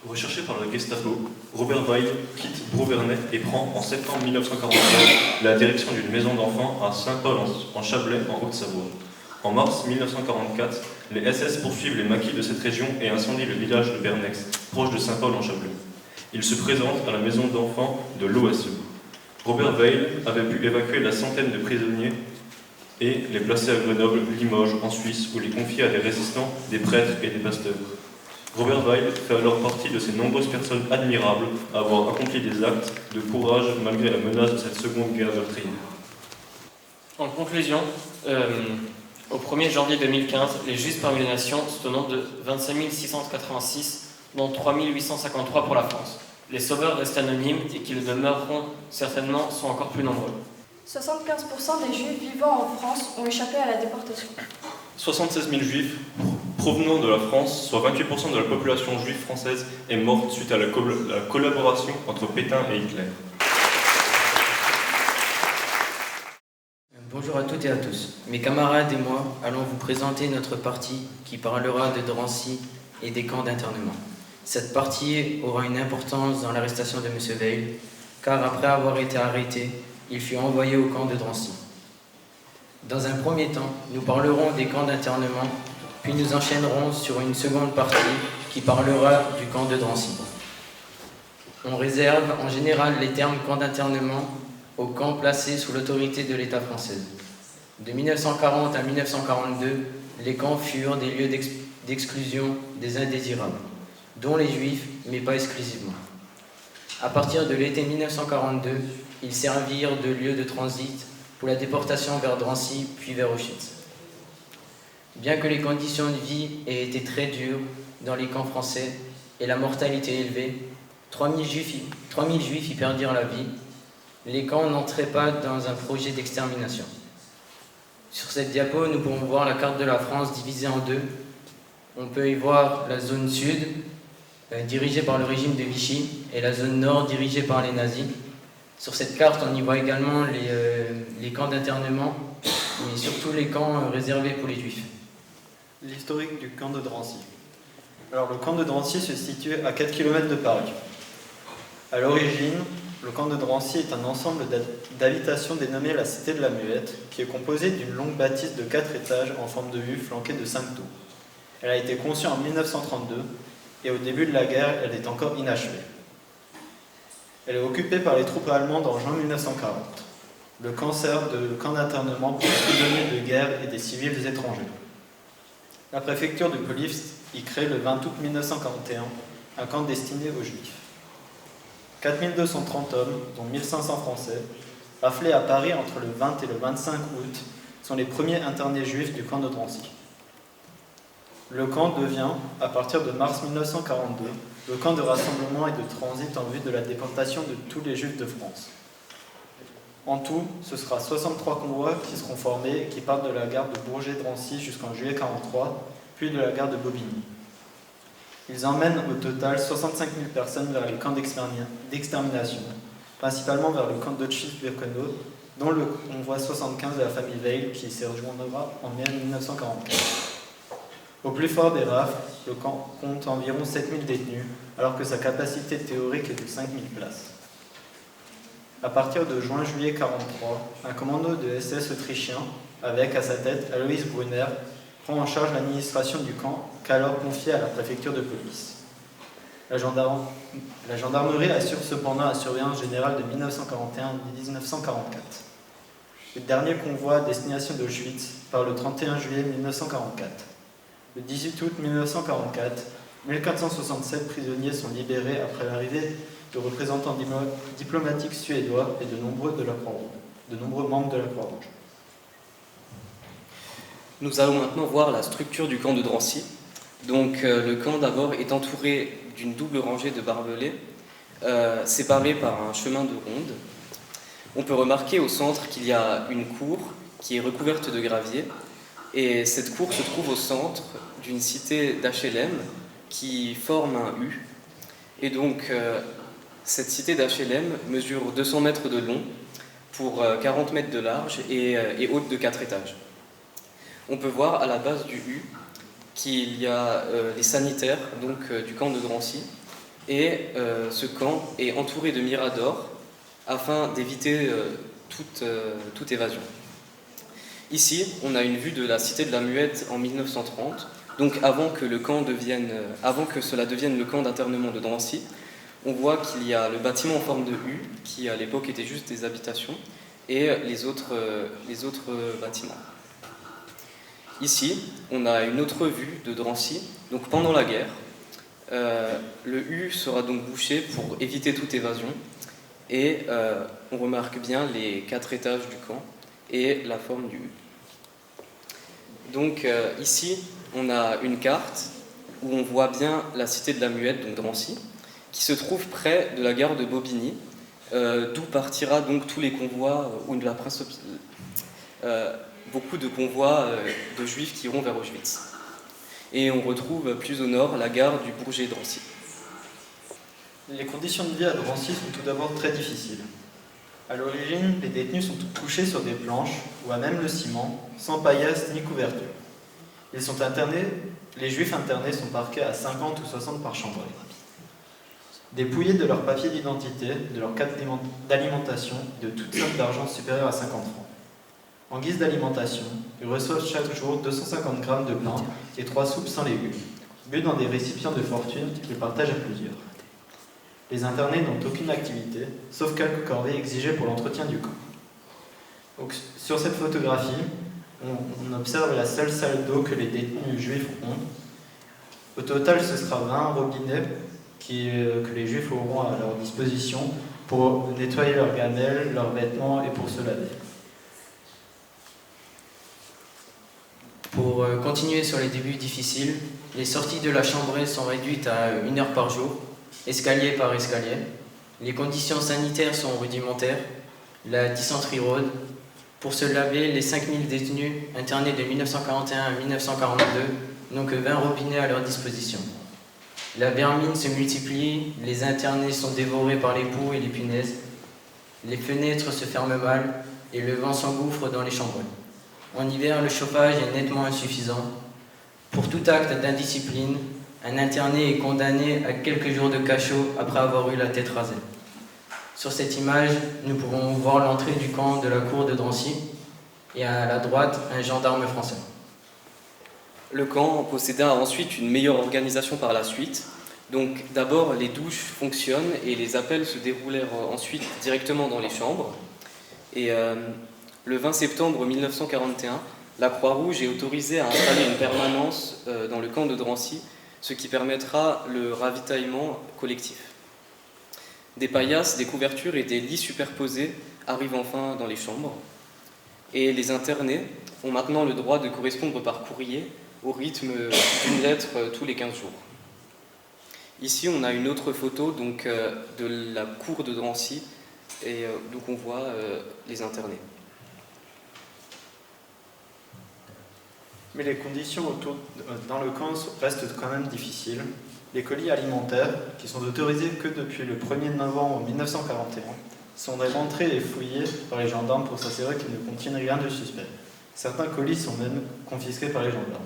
Recherché par la Gestapo, Robert Weil quitte Brou-Vernet et prend en septembre 1941 la direction d'une maison d'enfants à Saint-Paul en Chablais, en Haute-Savoie. En mars 1944, les SS poursuivent les maquis de cette région et incendient le village de Bernex, proche de Saint-Paul en Chablais. Ils se présentent à la maison d'enfants de l'OSE. Robert Weil avait pu évacuer la centaine de prisonniers et les placer à Grenoble, Limoges, en Suisse, où les confier à des résistants, des prêtres et des pasteurs. Robert Weil fait alors partie de ces nombreuses personnes admirables à avoir accompli des actes de courage malgré la menace de cette seconde guerre meurtrière. En conclusion, au 1er janvier 2015, les Justes parmi les nations sont au nombre de 25 686, dont 3 853 pour la France. Les sauveurs restent anonymes et qui le demeureront certainement sont encore plus nombreux. 75% des Juifs vivant en France ont échappé à la déportation. 76 000 Juifs provenant de la France, soit 28% de la population juive française, est morte suite à la collaboration entre Pétain et Hitler. Bonjour à toutes et à tous. Mes camarades et moi allons vous présenter notre partie qui parlera de Drancy et des camps d'internement. Cette partie aura une importance dans l'arrestation de M. Weil, car après avoir été arrêté, il fut envoyé au camp de Drancy. Dans un premier temps, nous parlerons des camps d'internement, puis nous enchaînerons sur une seconde partie qui parlera du camp de Drancy. On réserve en général les termes camp d'internement aux camps placés sous l'autorité de l'État français. De 1940 à 1942, les camps furent des lieux d'exclusion des indésirables, dont les Juifs, mais pas exclusivement. À partir de l'été 1942, ils servirent de lieu de transit pour la déportation vers Drancy, puis vers Auschwitz. Bien que les conditions de vie aient été très dures dans les camps français et la mortalité élevée, 3000 Juifs y perdirent la vie. Les camps n'entraient pas dans un projet d'extermination. Sur cette diapo, nous pouvons voir la carte de la France divisée en deux. On peut y voir la zone sud, dirigée par le régime de Vichy, et la zone nord dirigée par les nazis. Sur cette carte, on y voit également les camps d'internement, mais surtout les camps réservés pour les juifs. L'historique du camp de Drancy. Alors, le camp de Drancy se situe à 4 km de Paris. À l'origine, le camp de Drancy est un ensemble d'habitations dénommé la Cité de la Muette, qui est composée d'une longue bâtisse de 4 étages en forme de U flanquée de 5 tours. Elle a été conçue en 1932 et au début de la guerre, elle est encore inachevée. Elle est occupée par les troupes allemandes en juin 1940. Le camp sert de camp d'internement pour les prisonniers de guerre et des civils étrangers. La préfecture de police y crée le 20 août 1941 un camp destiné aux Juifs. 4230 hommes, dont 1500 Français, afflés à Paris entre le 20 et le 25 août, sont les premiers internés juifs du camp de Drancy. Le camp devient, à partir de mars 1942, le camp de rassemblement et de transit en vue de la déportation de tous les Juifs de France. En tout, ce sera 63 convois qui seront formés et qui partent de la gare de Bourget-Drancy jusqu'en juillet 1943, puis de la gare de Bobigny. Ils emmènent au total 65 000 personnes vers les camps d'extermination, principalement vers le camp d'Auschwitz-Birkenau, dont le convoi 75 de la famille Veil qui s'y rejoindra en mai 1944. Au plus fort des rafles, le camp compte environ 7 000 détenus, alors que sa capacité théorique est de 5 000 places. À partir de juin-juillet 1943, un commando de SS autrichien, avec à sa tête Alois Brunner, prend en charge l'administration du camp, qu'alors confié à la préfecture de police. La gendarmerie assure cependant la surveillance générale de 1941 à 1944. Le dernier convoi à destination d'Auschwitz part le 31 juillet 1944. Le 18 août 1944, 1467 prisonniers sont libérés après l'arrivée de représentants diplomatiques suédois et de nombreux membres de la Croix-Rouge. Nous allons maintenant voir la structure du camp de Drancy. Donc, le camp d'abord est entouré d'une double rangée de barbelés, séparés par un chemin de ronde. On peut remarquer au centre qu'il y a une cour qui est recouverte de gravier, et cette cour se trouve au centre d'une cité d'HLM qui forme un U. Et donc, cette cité d'HLM mesure 200 mètres de long pour 40 mètres de large et haute de 4 étages. On peut voir à la base du U qu'il y a les sanitaires du camp de Drancy, et ce camp est entouré de miradors afin d'éviter toute évasion. Ici, on a une vue de la cité de la Muette en 1930, donc avant que cela devienne le camp d'internement de Drancy. On voit qu'il y a le bâtiment en forme de U, qui à l'époque était juste des habitations, et les autres bâtiments. Ici, on a une autre vue de Drancy. Donc pendant la guerre, le U sera donc bouché pour éviter toute évasion, et on remarque bien les 4 étages du camp et la forme du U. Donc ici, on a une carte où on voit bien la cité de la Muette, donc Drancy, qui se trouve près de la gare de Bobigny, d'où partira donc tous les convois, beaucoup de convois de juifs qui iront vers Auschwitz. Et on retrouve plus au nord la gare du Bourget-Drancy. Les conditions de vie à Drancy sont tout d'abord très difficiles. À l'origine, les détenus sont couchés sur des planches ou à même le ciment, sans paillasse ni couverture. Les juifs internés sont parqués à 50 ou 60 par chambrée. Dépouillés de leurs papiers d'identité, de leur carte d'alimentation et de toute somme d'argent supérieure à 50 francs. En guise d'alimentation, ils reçoivent chaque jour 250 grammes de pain et 3 soupes sans légumes, bu dans des récipients de fortune qu'ils partagent à plusieurs. Les internés n'ont aucune activité, sauf quelques corvées exigées pour l'entretien du camp. Donc, sur cette photographie, on observe la seule salle d'eau que les détenus juifs ont. Au total, ce sera 20 robinets que les juifs auront à leur disposition pour nettoyer leurs gamelles, leurs vêtements et pour se laver. Pour continuer sur les débuts difficiles, les sorties de la chambrée sont réduites à 1 heure par jour, escalier par escalier. Les conditions sanitaires sont rudimentaires, la dysenterie rôde. Pour se laver, les 5000 détenus internés de 1941 à 1942 n'ont que 20 robinets à leur disposition. La vermine se multiplie, les internés sont dévorés par les poux et les punaises, les fenêtres se ferment mal et le vent s'engouffre dans les chambres. En hiver, le chauffage est nettement insuffisant. Pour tout acte d'indiscipline, un interné est condamné à quelques jours de cachot après avoir eu la tête rasée. Sur cette image, nous pouvons voir l'entrée du camp de la cour de Drancy et à la droite, un gendarme français. Le camp posséda ensuite une meilleure organisation par la suite. Donc d'abord, les douches fonctionnent et les appels se déroulèrent ensuite directement dans les chambres. Et le 20 septembre 1941, la Croix-Rouge est autorisée à installer une permanence dans le camp de Drancy, ce qui permettra le ravitaillement collectif. Des paillasses, des couvertures et des lits superposés arrivent enfin dans les chambres. Et les internés ont maintenant le droit de correspondre par courrier au rythme d'une lettre tous les 15 jours. Ici, on a une autre photo donc, de la cour de Drancy, et donc on voit les internés. Mais les conditions dans le camp restent quand même difficiles. Les colis alimentaires, qui sont autorisés que depuis le 1er novembre 1941, sont rentrés et fouillés par les gendarmes pour s'assurer qu'ils ne contiennent rien de suspect. Certains colis sont même confisqués par les gendarmes.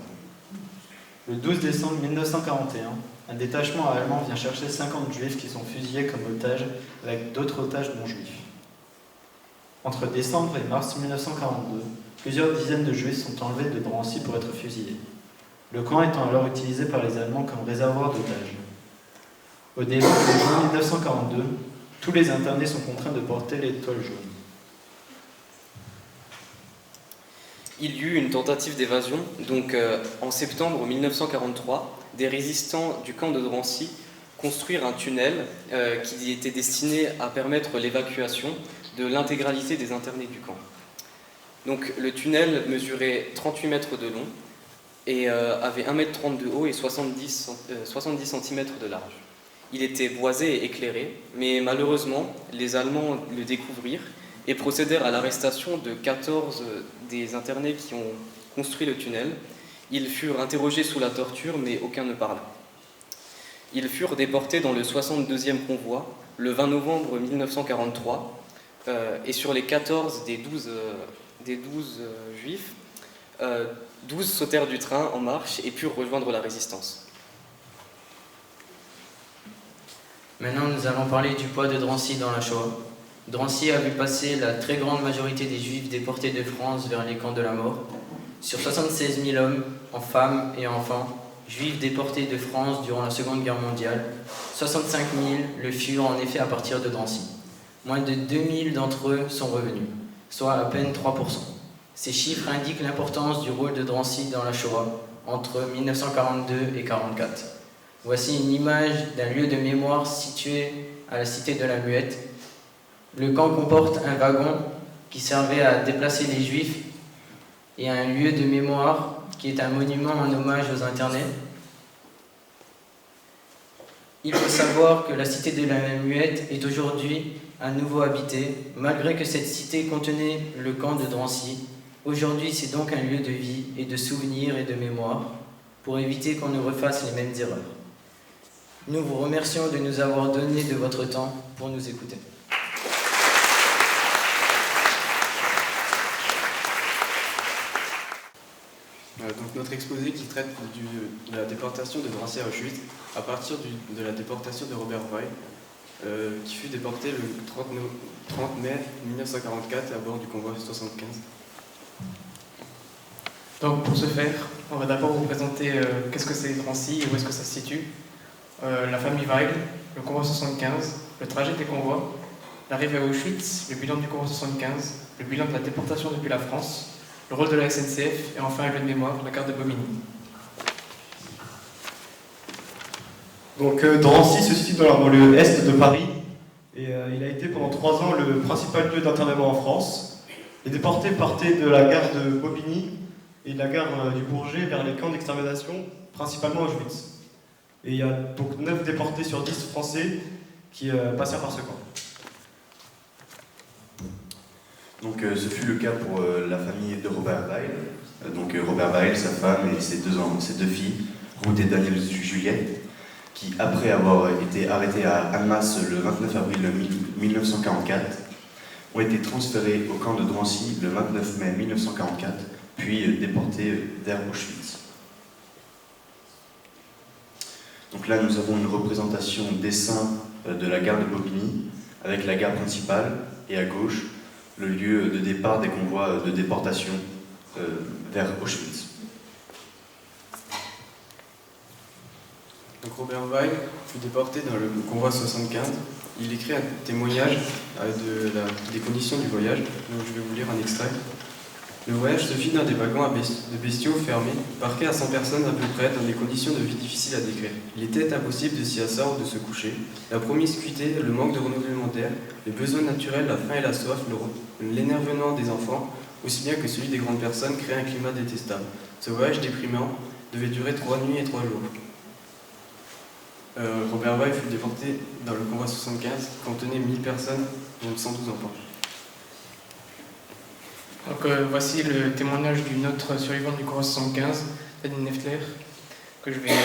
Le 12 décembre 1941, un détachement allemand vient chercher 50 juifs qui sont fusillés comme otages avec d'autres otages non juifs. Entre décembre et mars 1942, plusieurs dizaines de juifs sont enlevés de Drancy pour être fusillés. Le camp étant alors utilisé par les Allemands comme réservoir d'otages. Au début de juin 1942, tous les internés sont contraints de porter l'étoile jaune. Il y eut une tentative d'évasion, donc en septembre 1943, des résistants du camp de Drancy construirent un tunnel qui était destiné à permettre l'évacuation de l'intégralité des internés du camp. Donc le tunnel mesurait 38 mètres de long et avait 1,30 m de haut et 70 cm de large. Il était boisé et éclairé, mais malheureusement, les Allemands le découvrirent et procédèrent à l'arrestation de 14 des internés qui ont construit le tunnel. Ils furent interrogés sous la torture, mais aucun ne parla. Ils furent déportés dans le 62e convoi le 20 novembre 1943, et sur les 14 des 12 juifs, 12 sautèrent du train en marche et purent rejoindre la résistance. Maintenant, nous allons parler du poids de Drancy dans la Shoah. Drancy a vu passer la très grande majorité des Juifs déportés de France vers les camps de la mort. Sur 76 000 hommes, femmes et enfants, Juifs déportés de France durant la Seconde Guerre mondiale, 65 000 le furent en effet à partir de Drancy. Moins de 2 000 d'entre eux sont revenus, soit à peine 3%. Ces chiffres indiquent l'importance du rôle de Drancy dans la Shoah entre 1942 et 1944. Voici une image d'un lieu de mémoire situé à la cité de la Muette. Le camp comporte un wagon qui servait à déplacer les Juifs et un lieu de mémoire qui est un monument en hommage aux internés. Il faut savoir que la cité de la Muette est aujourd'hui à nouveau habitée, malgré que cette cité contenait le camp de Drancy. Aujourd'hui, c'est donc un lieu de vie et de souvenirs et de mémoire pour éviter qu'on ne refasse les mêmes erreurs. Nous vous remercions de nous avoir donné de votre temps pour nous écouter. Donc notre exposé qui traite de la déportation de Drancy à Auschwitz à partir de la déportation de Robert Weil, qui fut déporté le 30 mai 1944 à bord du convoi 75. Donc pour ce faire, on va d'abord vous présenter qu'est-ce que c'est Drancy et où est-ce que ça se situe, la famille Weil, le convoi 75, le trajet des convois, l'arrivée à Auschwitz, le bilan du convoi 75, le bilan de la déportation depuis la France, le rôle de la SNCF et enfin un lieu de mémoire, la gare de Bobigny. Donc Drancy se situe dans la banlieue est de Paris et il a été pendant 3 ans le principal lieu d'internement en France. Les déportés partaient de la gare de Bobigny et de la gare du Bourget vers les camps d'extermination, principalement Auschwitz. Et il y a donc 9 déportés sur 10 français qui passèrent par ce camp. Donc ce fut le cas pour la famille de Robert Weil. Donc Robert Weil, sa femme et ses deux filles, Ruth et Danielle Juliette. qui, après avoir été arrêtés à Annemasse le 29 avril 1944, ont été transférés au camp de Drancy le 29 mai 1944, puis déportés vers Auschwitz. Donc là, nous avons une représentation dessin de la gare de Bobigny, avec la gare principale, et à gauche, le lieu de départ des convois de déportation vers Auschwitz. Donc Robert Weil fut déporté dans le convoi 75. Il écrit un témoignage des conditions du voyage, donc je vais vous lire un extrait. Le voyage se fit dans des wagons de bestiaux fermés, parqués à 100 personnes à peu près, dans des conditions de vie difficiles à décrire. Il était impossible de s'y asseoir ou de se coucher. La promiscuité, le manque de renouvellement d'air, les besoins naturels, la faim et la soif, l'énervement des enfants, aussi bien que celui des grandes personnes, créaient un climat détestable. Ce voyage déprimant devait durer 3 nuits et 3 jours. Robert Weil fut déporté dans le convoi 75, qui contenait 1000 personnes, dont 112 enfants. Donc voici le témoignage d'une autre survivante du convoi 75, Nadine Neftler, que je vais lire.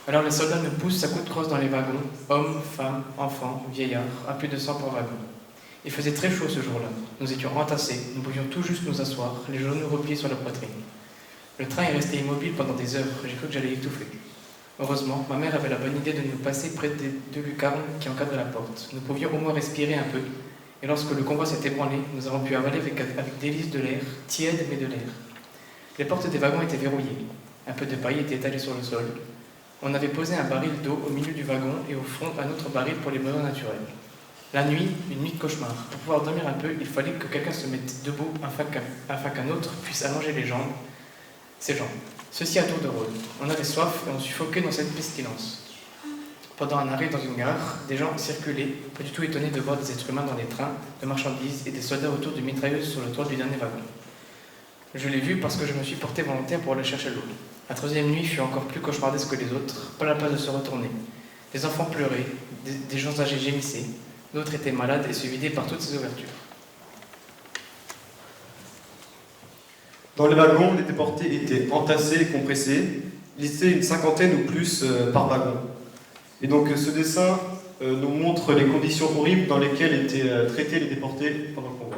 Alors les soldats nous poussent à coups de crosse dans les wagons, hommes, femmes, enfants, vieillards, à plus de 100 par wagon. Il faisait très chaud ce jour-là. Nous étions entassés, nous pouvions tout juste nous asseoir, les genoux repliés sur la poitrine. Le train est resté immobile pendant des heures, j'ai cru que j'allais étouffer. Heureusement, ma mère avait la bonne idée de nous passer près des 2 lucarnes qui encadrent la porte. Nous pouvions au moins respirer un peu, et lorsque le convoi s'est ébranlé, nous avons pu avaler avec délice de l'air, tiède mais de l'air. Les portes des wagons étaient verrouillées. Un peu de paille était étalé sur le sol. On avait posé un baril d'eau au milieu du wagon et au fond un autre baril pour les besoins naturels. La nuit, une nuit de cauchemar. Pour pouvoir dormir un peu, il fallait que quelqu'un se mette debout afin qu'un autre puisse allonger ses jambes. Ceci à tour de rôle. On avait soif et on suffoquait dans cette pestilence. Pendant un arrêt dans une gare, des gens circulaient, pas du tout étonnés de voir des êtres humains dans des trains de marchandises et des soldats autour de mitrailleuses sur le toit du dernier wagon. Je l'ai vu parce que je me suis porté volontaire pour aller chercher l'eau. La 3e nuit fut encore plus cauchemardesque que les autres, pas la place de se retourner. Des enfants pleuraient, des gens âgés gémissaient, d'autres étaient malades et se vidaient par toutes ces ouvertures. Dans les wagons, les déportés étaient entassés et compressés, listés une cinquantaine ou plus par wagon. Et donc ce dessin nous montre les conditions horribles dans lesquelles étaient traités les déportés pendant le convoi.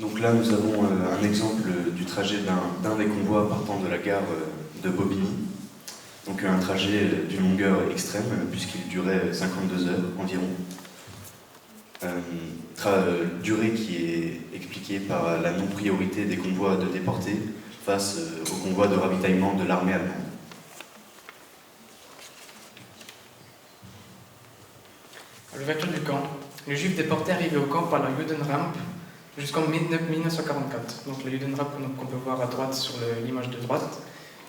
Donc là, nous avons un exemple du trajet d'un des convois partant de la gare de Bobigny. Donc un trajet d'une longueur extrême, puisqu'il durait 52 heures environ. Durée qui est expliquée par la non-priorité des convois de déportés face aux convois de ravitaillement de l'armée allemande. À l'ouverture du camp, les Juifs déportés arrivaient au camp par la Judenrampe jusqu'en 1944. Donc la Judenrampe qu'on peut voir à droite sur l'image de droite.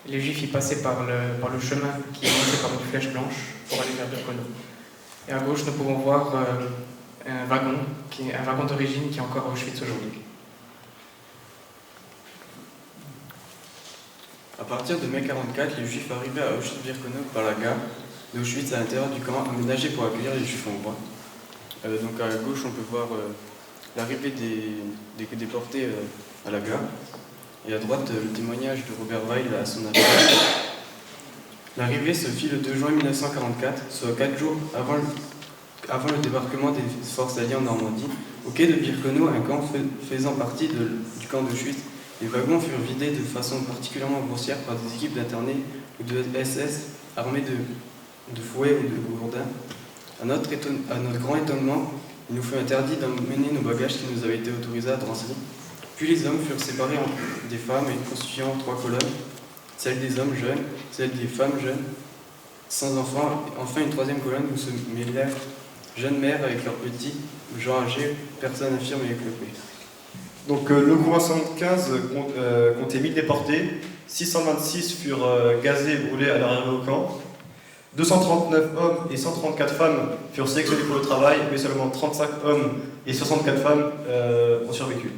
Les Juifs y passaient par le chemin qui est monté par une flèche blanche pour aller vers Birkenau. Et à gauche, nous pouvons voir un wagon d'origine qui est encore à Auschwitz aujourd'hui. À partir de mai 1944, les Juifs arrivaient à Auschwitz-Birkenau par la gare d'Auschwitz à l'intérieur du camp aménagé pour accueillir les Juifs hongrois. Donc à gauche, on peut voir l'arrivée des déportés à la gare. Et à droite, le témoignage de Robert Weil à son arrivée. L'arrivée se fit le 2 juin 1944, soit 4 jours avant le débarquement des forces alliées en Normandie. Au quai de Birkenau, un camp faisant partie du camp d'Auschwitz, les wagons furent vidés de façon particulièrement grossière par des équipes d'internés ou de SS armés de fouets ou de gourdins. À notre grand étonnement, il nous fut interdit d'emmener nos bagages qui nous avaient été autorisés à Drancy. Puis les hommes furent séparés en des femmes et constituant 3 colonnes, celle des hommes jeunes, celle des femmes jeunes, sans enfants, et enfin une 3e colonne où se mêlèrent jeunes mères avec leurs petits, gens âgés, personnes infirmes et éclopées. Donc le convoi 75 comptait 1000 déportés, 626 furent gazés et brûlés à leur arrivée au camp, 239 hommes et 134 femmes furent sélectionnés pour le travail, mais seulement 35 hommes et 64 femmes ont survécu.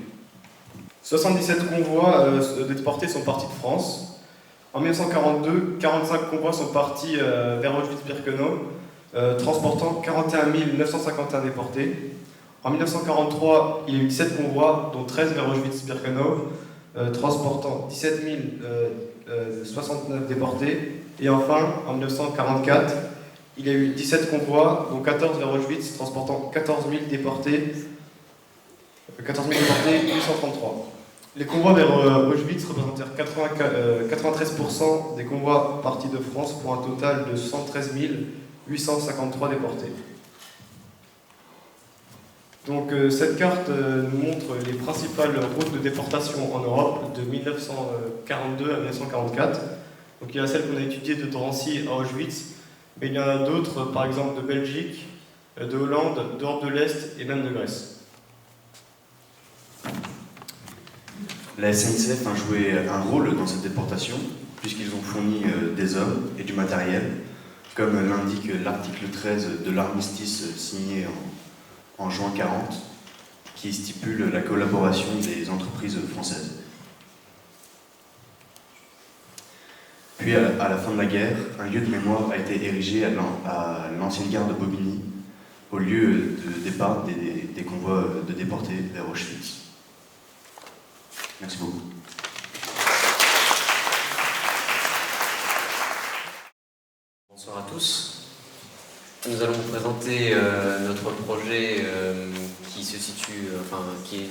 77 convois de déportés sont partis de France. En 1942, 45 convois sont partis vers Auschwitz-Birkenau, transportant 41 951 déportés. En 1943, il y a eu 17 convois, dont 13 vers Auschwitz-Birkenau, transportant 17 69 déportés. Et enfin, en 1944, il y a eu 17 convois, dont 14 vers Auschwitz, transportant 14 000 déportés, 833. Les convois vers Auschwitz représentèrent 93% des convois partis de France pour un total de 113 853 déportés. Donc cette carte nous montre les principales routes de déportation en Europe de 1942 à 1944. Donc il y a celle qu'on a étudiée de Drancy à Auschwitz, mais il y en a d'autres, par exemple de Belgique, de Hollande, d'Europe de l'Est et même de Grèce. La SNCF a joué un rôle dans cette déportation, puisqu'ils ont fourni des hommes et du matériel, comme l'indique l'article 13 de l'armistice signé en juin 40, qui stipule la collaboration des entreprises françaises. Puis, à la fin de la guerre, un lieu de mémoire a été érigé à l'ancienne gare de Bobigny, au lieu de départ des convois de déportés vers Auschwitz. Merci beaucoup. Bonsoir à tous. Nous allons vous présenter notre projet qui se situe, qui est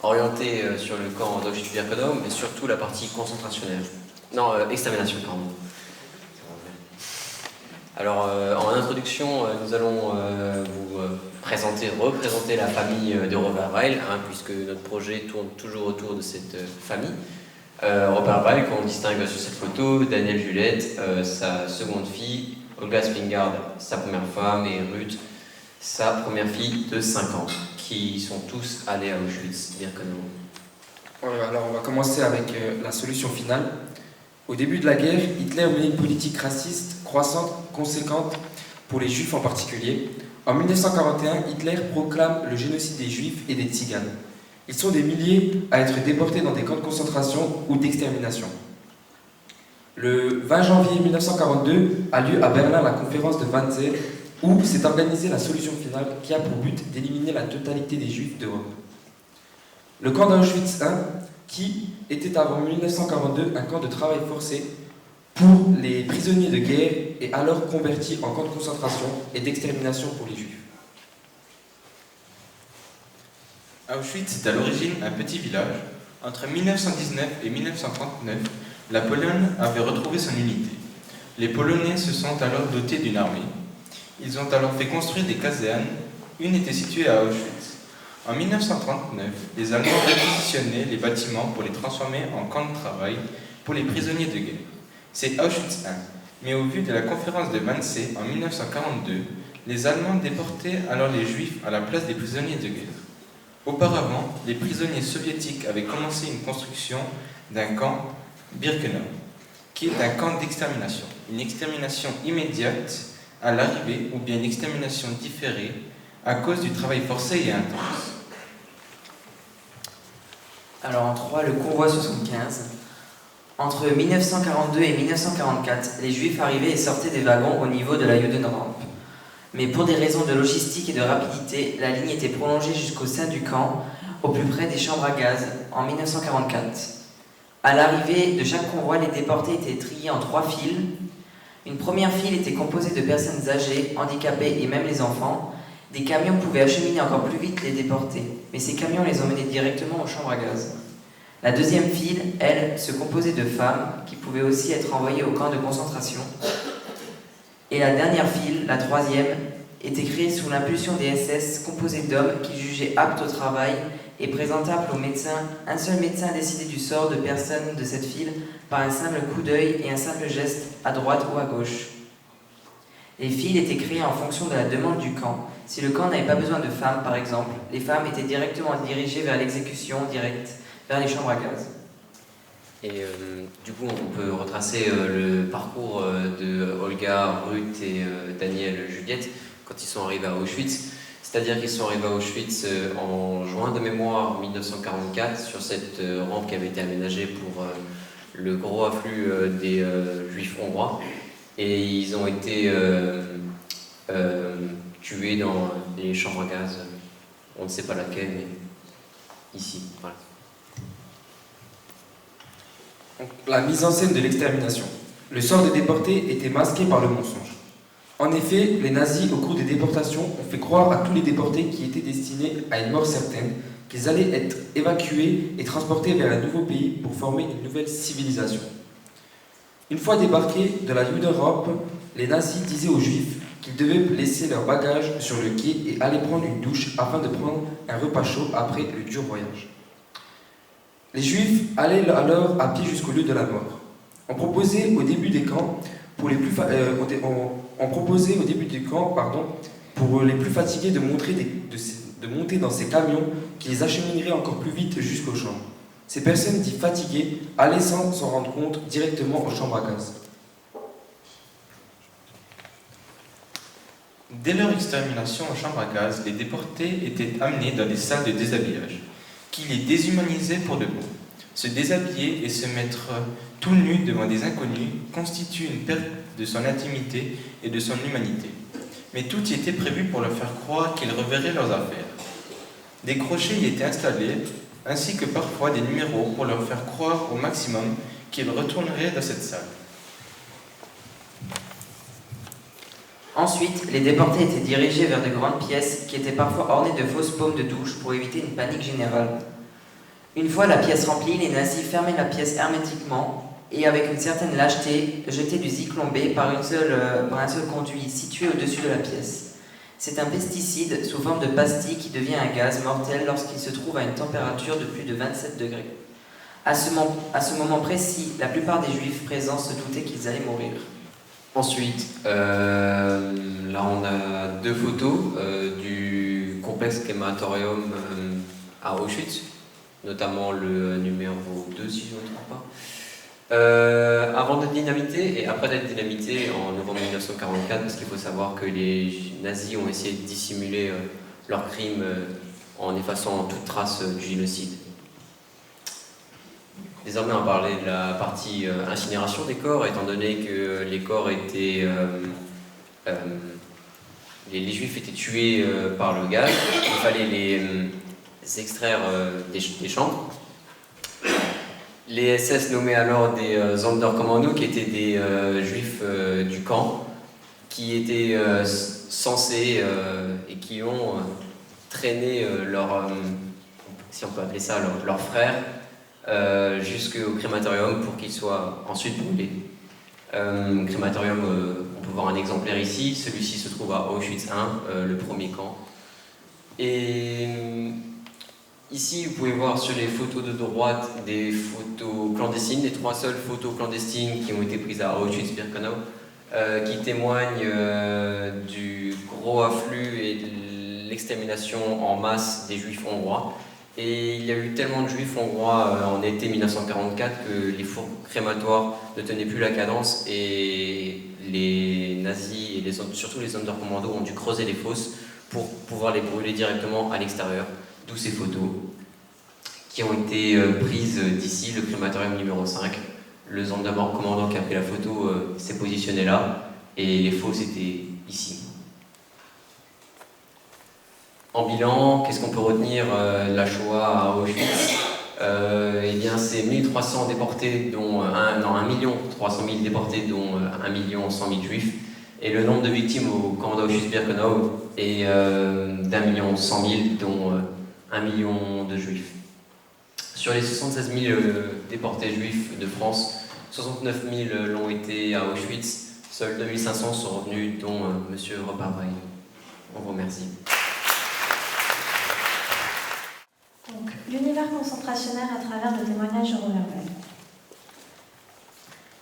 orienté sur le camp d'Auschwitz-Birkenau, mais surtout la partie concentrationnelle. Non, extermination, pardon. Alors, en introduction, nous allons vous représenter la famille de Robert Weil, puisque notre projet tourne toujours autour de cette famille. Robert Weil, qu'on distingue sur cette photo, Daniel Julette, sa seconde fille, Olga Spingard, sa première femme, et Ruth, sa première fille de 5 ans, qui sont tous allés à Auschwitz-Birkenau. Alors, on va commencer avec la solution finale. Au début de la guerre, Hitler menait une politique raciste croissante, conséquente pour les Juifs en particulier. En 1941, Hitler proclame le génocide des Juifs et des Tziganes. Ils sont des milliers à être déportés dans des camps de concentration ou d'extermination. Le 20 janvier 1942 a lieu à Berlin la conférence de Wannsee, où s'est organisée la solution finale qui a pour but d'éliminer la totalité des Juifs d'Europe. Le camp d'Auschwitz I, qui était avant 1942 un camp de travail forcé pour les prisonniers de guerre, est alors converti en camp de concentration et d'extermination pour les Juifs. Auschwitz est à l'origine un petit village. Entre 1919 et 1939, la Pologne avait retrouvé son unité. Les Polonais se sont alors dotés d'une armée. Ils ont alors fait construire des casernes. Une était située à Auschwitz. En 1939, les Allemands réquisitionnaient les bâtiments pour les transformer en camps de travail pour les prisonniers de guerre. C'est Auschwitz I. Mais au vu de la conférence de Wannsee en 1942, les Allemands déportaient alors les Juifs à la place des prisonniers de guerre. Auparavant, les prisonniers soviétiques avaient commencé une construction d'un camp Birkenau, qui est un camp d'extermination. Une extermination immédiate à l'arrivée ou bien une extermination différée à cause du travail forcé et intense. Alors en 3, le convoi 75. Entre 1942 et 1944, les Juifs arrivaient et sortaient des wagons au niveau de la Judenrampe. Mais pour des raisons de logistique et de rapidité, la ligne était prolongée jusqu'au sein du camp, au plus près des chambres à gaz, en 1944. À l'arrivée de chaque convoi, les déportés étaient triés en 3 files. Une première file était composée de personnes âgées, handicapées et même les enfants. Des camions pouvaient acheminer encore plus vite les déportés, mais ces camions les emmenaient directement aux chambres à gaz. La deuxième file, elle, se composait de femmes qui pouvaient aussi être envoyées au camp de concentration. Et la dernière file, la troisième, était créée sous l'impulsion des SS, composée d'hommes qui jugeaient aptes au travail et présentables aux médecins. Un seul médecin décidait du sort de personnes de cette file par un simple coup d'œil et un simple geste à droite ou à gauche. Les files étaient créées en fonction de la demande du camp. Si le camp n'avait pas besoin de femmes, par exemple, les femmes étaient directement dirigées vers l'exécution directe, vers les chambres à gaz. Et du coup, on peut retracer le parcours de Olga, Ruth et Daniel Juliette quand ils sont arrivés à Auschwitz. C'est-à-dire qu'ils sont arrivés à Auschwitz en juin de mémoire 1944 sur cette rampe qui avait été aménagée pour le gros afflux des Juifs hongrois. Et ils ont été tués dans les chambres à gaz. On ne sait pas laquelle, mais ici. Voilà. la mise en scène de l'extermination. Le sort des déportés était masqué par le mensonge. En effet, les nazis, au cours des déportations, ont fait croire à tous les déportés qui étaient destinés à une mort certaine qu'ils allaient être évacués et transportés vers un nouveau pays pour former une nouvelle civilisation. Une fois débarqués de la Judenraum, les nazis disaient aux Juifs qu'ils devaient laisser leurs bagages sur le quai et aller prendre une douche afin de prendre un repas chaud après le dur voyage. Les Juifs allaient alors à pied jusqu'au lieu de la mort. On proposait au début des camps pour les plus fatigués de monter dans ces camions qui les achemineraient encore plus vite jusqu'aux chambres. Ces personnes dites fatiguées allaient sans s'en rendre compte directement aux chambres à gaz. Dès leur extermination en chambre à gaz, les déportés étaient amenés dans des salles de déshabillage, qui les déshumanisaient pour de bon. Se déshabiller et se mettre tout nu devant des inconnus constitue une perte de son intimité et de son humanité. Mais tout y était prévu pour leur faire croire qu'ils reverraient leurs affaires. Des crochets y étaient installés, ainsi que parfois des numéros pour leur faire croire au maximum qu'ils retourneraient dans cette salle. Ensuite, les déportés étaient dirigés vers de grandes pièces qui étaient parfois ornées de fausses paumes de douche pour éviter une panique générale. Une fois la pièce remplie, les nazis fermaient la pièce hermétiquement et avec une certaine lâcheté, jetaient du zyklon B par un seul conduit situé au-dessus de la pièce. C'est un pesticide sous forme de pastille qui devient un gaz mortel lorsqu'il se trouve à une température de plus de 27 degrés. À ce moment précis, la plupart des juifs présents se doutaient qu'ils allaient mourir. Ensuite, là on a deux photos du complexe crématorium à Auschwitz, notamment le numéro 2 si je ne me trompe pas. Avant d'être dynamité et après d'être dynamité en novembre 1944, parce qu'il faut savoir que les nazis ont essayé de dissimuler leurs crimes en effaçant toute trace du génocide. Désormais, on va parler de la partie incinération des corps, étant donné que les corps étaient... les juifs étaient tués par le gaz, il fallait les extraire des chambres. Les SS nommaient alors des Sonderkommando, qui étaient des juifs du camp, qui étaient censés et qui ont traîné si on peut appeler ça, leurs frères, jusqu'au crématorium pour qu'ils soient ensuite brûlés. Crématorium, on peut voir un exemplaire ici, celui-ci se trouve à Auschwitz I, le premier camp. Et ici, vous pouvez voir sur les photos de droite des photos clandestines, les 3 seules photos clandestines qui ont été prises à Auschwitz-Birkenau, qui témoignent du gros afflux et de l'extermination en masse des juifs hongrois. Et il y a eu tellement de juifs hongrois en été 1944 que les fours crématoires ne tenaient plus la cadence et les nazis et surtout les Sonderkommando ont dû creuser les fosses pour pouvoir les brûler directement à l'extérieur. D'où ces photos qui ont été prises d'ici, le crématorium numéro 5. Le Sonderkommando qui a pris la photo s'est positionné là et les fosses étaient ici. En bilan, qu'est-ce qu'on peut retenir de la Shoah à Auschwitz? Eh bien, c'est 1300 déportés, dont 1 300 000 déportés, dont 1 100 000 juifs. Et le nombre de victimes au camp d'Auschwitz-Birkenau est d'1 100 000, dont 1 million de juifs. Sur les 76 000 déportés juifs de France, 69 000 l'ont été à Auschwitz. Seuls 2500 sont revenus, dont M. Rebarweil. On vous remercie. Donc, l'univers concentrationnaire à travers le témoignage de Robert Weil.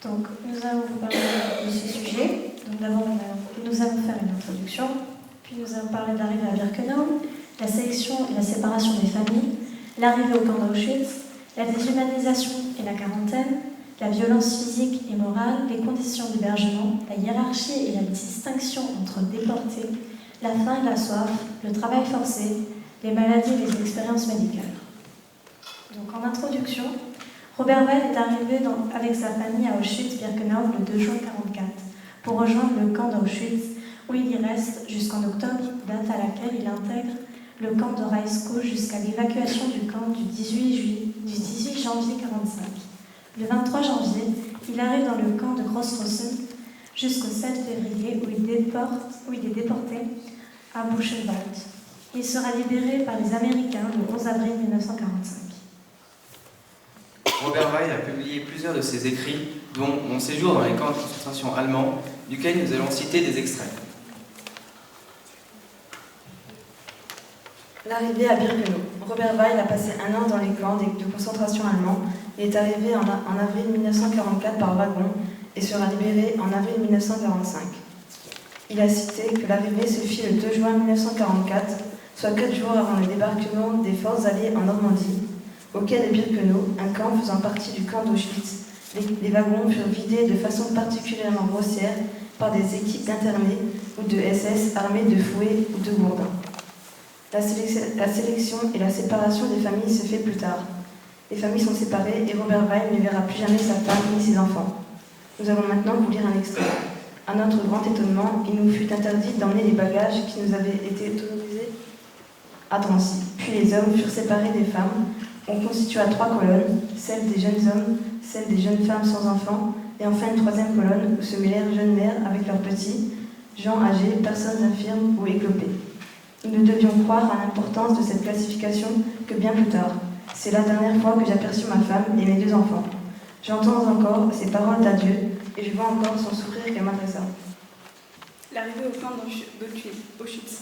Donc, nous allons vous parler de ce sujet. Donc, d'abord, nous allons faire une introduction, puis nous allons parler de l'arrivée à Birkenau, la sélection et la séparation des familles, l'arrivée au camp d'Auschwitz, la déshumanisation et la quarantaine, la violence physique et morale, les conditions d'hébergement, la hiérarchie et la distinction entre déportés, la faim et la soif, le travail forcé, les maladies et les expériences médicales. Donc en introduction, Robert Weil est arrivé avec sa famille à Auschwitz-Birkenau le 2 juin 1944 pour rejoindre le camp d'Auschwitz où il y reste jusqu'en octobre, date à laquelle il intègre le camp de Reiskow jusqu'à l'évacuation du camp du 18 janvier 1945. Le 23 janvier, il arrive dans le camp de Grossrosen jusqu'au 7 février où il est déporté à Buchenwald. Il sera libéré par les Américains le 11 avril 1945. Robert Weil a publié plusieurs de ses écrits, dont Mon séjour dans les camps de concentration allemands, duquel nous allons citer des extraits. L'arrivée à Birkenau. Robert Weil a passé un an dans les camps de concentration allemands et est arrivé en avril 1944 par wagon et sera libéré en avril 1945. Il a cité que l'arrivée se fit le 2 juin 1944, soit 4 jours avant le débarquement des forces alliées en Normandie. Au quai de Birkenau, un camp faisant partie du camp d'Auschwitz, les wagons furent vidés de façon particulièrement grossière par des équipes d'internés ou de SS armés de fouets ou de gourdins. La sélection et la séparation des familles se fait plus tard. Les familles sont séparées et Robert Weil ne verra plus jamais sa femme ni ses enfants. Nous allons maintenant vous lire un extrait. À notre grand étonnement, il nous fut interdit d'emmener les bagages qui nous avaient été autorisés à Drancy. Puis les hommes furent séparés des femmes. On constitua 3 colonnes, celle des jeunes hommes, celle des jeunes femmes sans enfants, et enfin une 3e colonne où se mêlèrent jeunes mères avec leurs petits, gens âgés, personnes infirmes ou éclopées. Nous ne devions croire à l'importance de cette classification que bien plus tard. C'est la dernière fois que j'aperçus ma femme et mes 2 enfants. J'entends encore ces paroles d'adieu et je vois encore son sourire qu'elle m'adressa. L'arrivée au camp d'Auschwitz.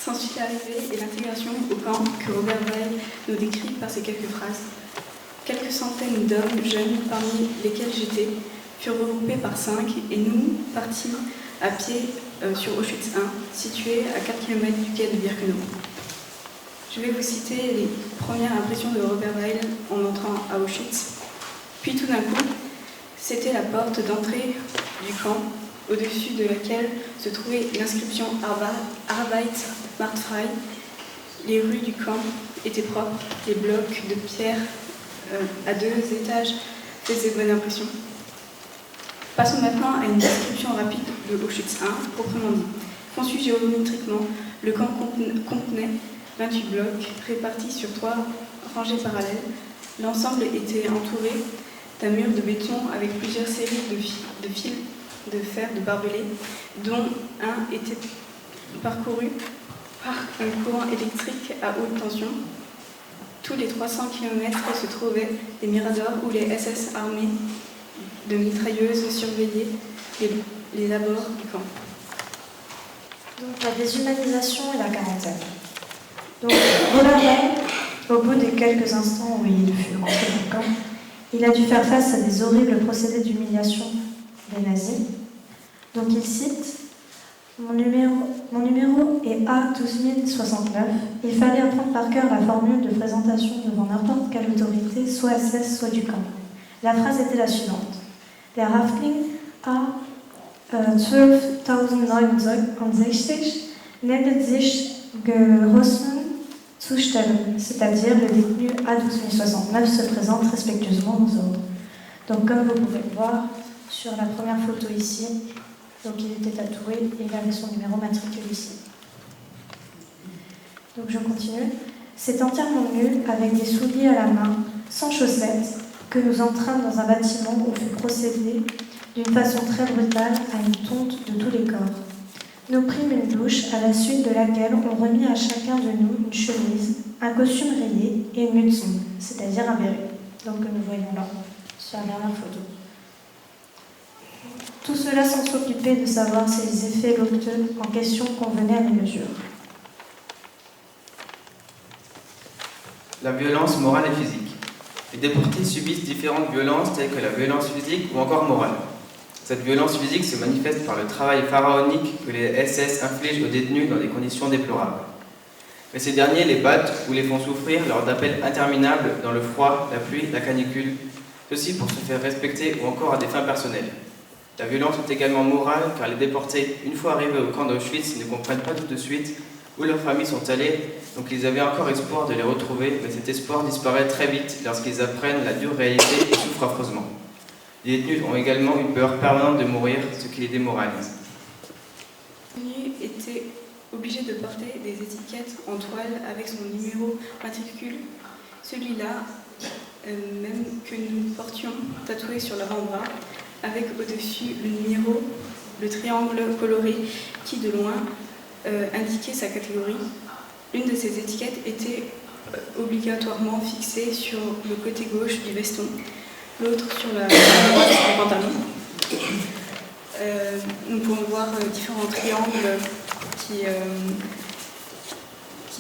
S'ensuit l'arrivée et l'intégration au camp que Robert Weil nous décrit par ces quelques phrases. Quelques centaines d'hommes jeunes, parmi lesquels j'étais, furent regroupés par 5 et nous partîmes à pied sur Auschwitz 1, situé à 4 km du quai de Birkenau. Je vais vous citer les premières impressions de Robert Weil en entrant à Auschwitz. Puis tout d'un coup, c'était la porte d'entrée du camp, au-dessus de laquelle se trouvait l'inscription Arbeit macht frei. Les rues du camp étaient propres, les blocs de pierre à 2 étages faisaient bonne impression. Passons maintenant à une description rapide de Auschwitz 1, proprement dit. Conçu géométriquement, le camp contenait 28 blocs répartis sur 3 rangées parallèles. L'ensemble était entouré d'un mur de béton avec plusieurs séries de fils de fer de barbelés, dont un était parcouru par un courant électrique à haute tension. Tous les 300 km se trouvaient des miradors où les SS armés de mitrailleuses surveillaient les abords du camp. Donc la déshumanisation et la quarantaine. Donc Robert Weil, au bout de quelques instants où il fut rentré dans le camp, il a dû faire face à des horribles procédés d'humiliation des nazis. Donc il cite « Mon numéro est A12069. Il fallait apprendre par cœur la formule de présentation devant n'importe quelle autorité, soit SS, soit du camp. La phrase était la suivante. Der Häftling A1269 nennt sich Gehorsam zu stellen, c'est-à-dire le détenu A12069 se présente respectueusement aux ordres. Donc comme vous pouvez le voir sur la première photo ici, donc il était tatoué et il avait son numéro matricule ici. Donc je continue. C'est entièrement nu, avec des souliers à la main, sans chaussettes, que nous entrâmes dans un bâtiment où fut procédé d'une façon très brutale à une tonte de tous les corps. Nous prîmes une douche, à la suite de laquelle on remit à chacun de nous une chemise, un costume rayé et une mützen, c'est-à-dire un béret, donc que nous voyons là, sur la dernière photo. Tout cela sans s'occuper de savoir si les effets locteux en question convenaient à mes mesures. La violence morale et physique. Les déportés subissent différentes violences telles que la violence physique ou encore morale. Cette violence physique se manifeste par le travail pharaonique que les SS infligent aux détenus dans des conditions déplorables. Mais ces derniers les battent ou les font souffrir lors d'appels interminables dans le froid, la pluie, la canicule, ceci pour se faire respecter ou encore à des fins personnelles. La violence est également morale car les déportés, une fois arrivés au camp d'Auschwitz, ne comprennent pas tout de suite où leurs familles sont allées, donc ils avaient encore espoir de les retrouver, mais cet espoir disparaît très vite lorsqu'ils apprennent la dure réalité et souffrent affreusement. Les détenus ont également une peur permanente de mourir, ce qui les démoralise. Les détenus étaient obligés de porter des étiquettes en toile avec son numéro matricule. Celui-là même que nous portions tatoué sur l'avant-bras, avec au-dessus le numéro, le triangle coloré qui, de loin, indiquait sa catégorie. L'une de ces étiquettes était obligatoirement fixée sur le côté gauche du veston, l'autre sur la droite du pantalon. Nous pouvons voir différents triangles qui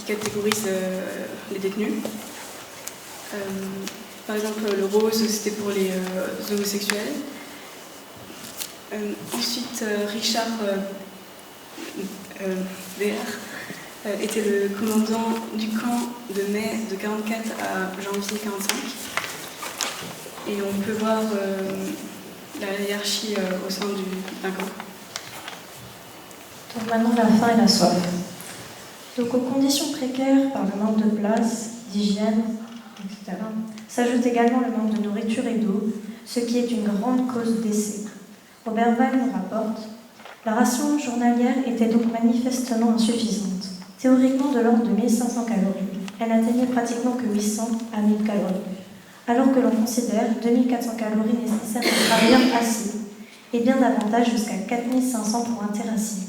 catégorisent les détenus. Par exemple, le rose, c'était pour les homosexuels. Ensuite, Richard VR était le commandant du camp de mai de 44 à janvier 45. Et on peut voir la hiérarchie au sein d'un camp. Donc maintenant la faim et la soif. Donc aux conditions précaires par le manque de place, d'hygiène, etc., s'ajoute également le manque de nourriture et d'eau, ce qui est une grande cause de décès. Robert Weil nous rapporte « La ration journalière était donc manifestement insuffisante, théoriquement de l'ordre de 1500 calories. Elle n'atteignait pratiquement que 800 à 1000 calories, alors que l'on considère 2400 calories nécessaires pour un travailleur assis, et bien davantage jusqu'à 4500 pour un terrassier.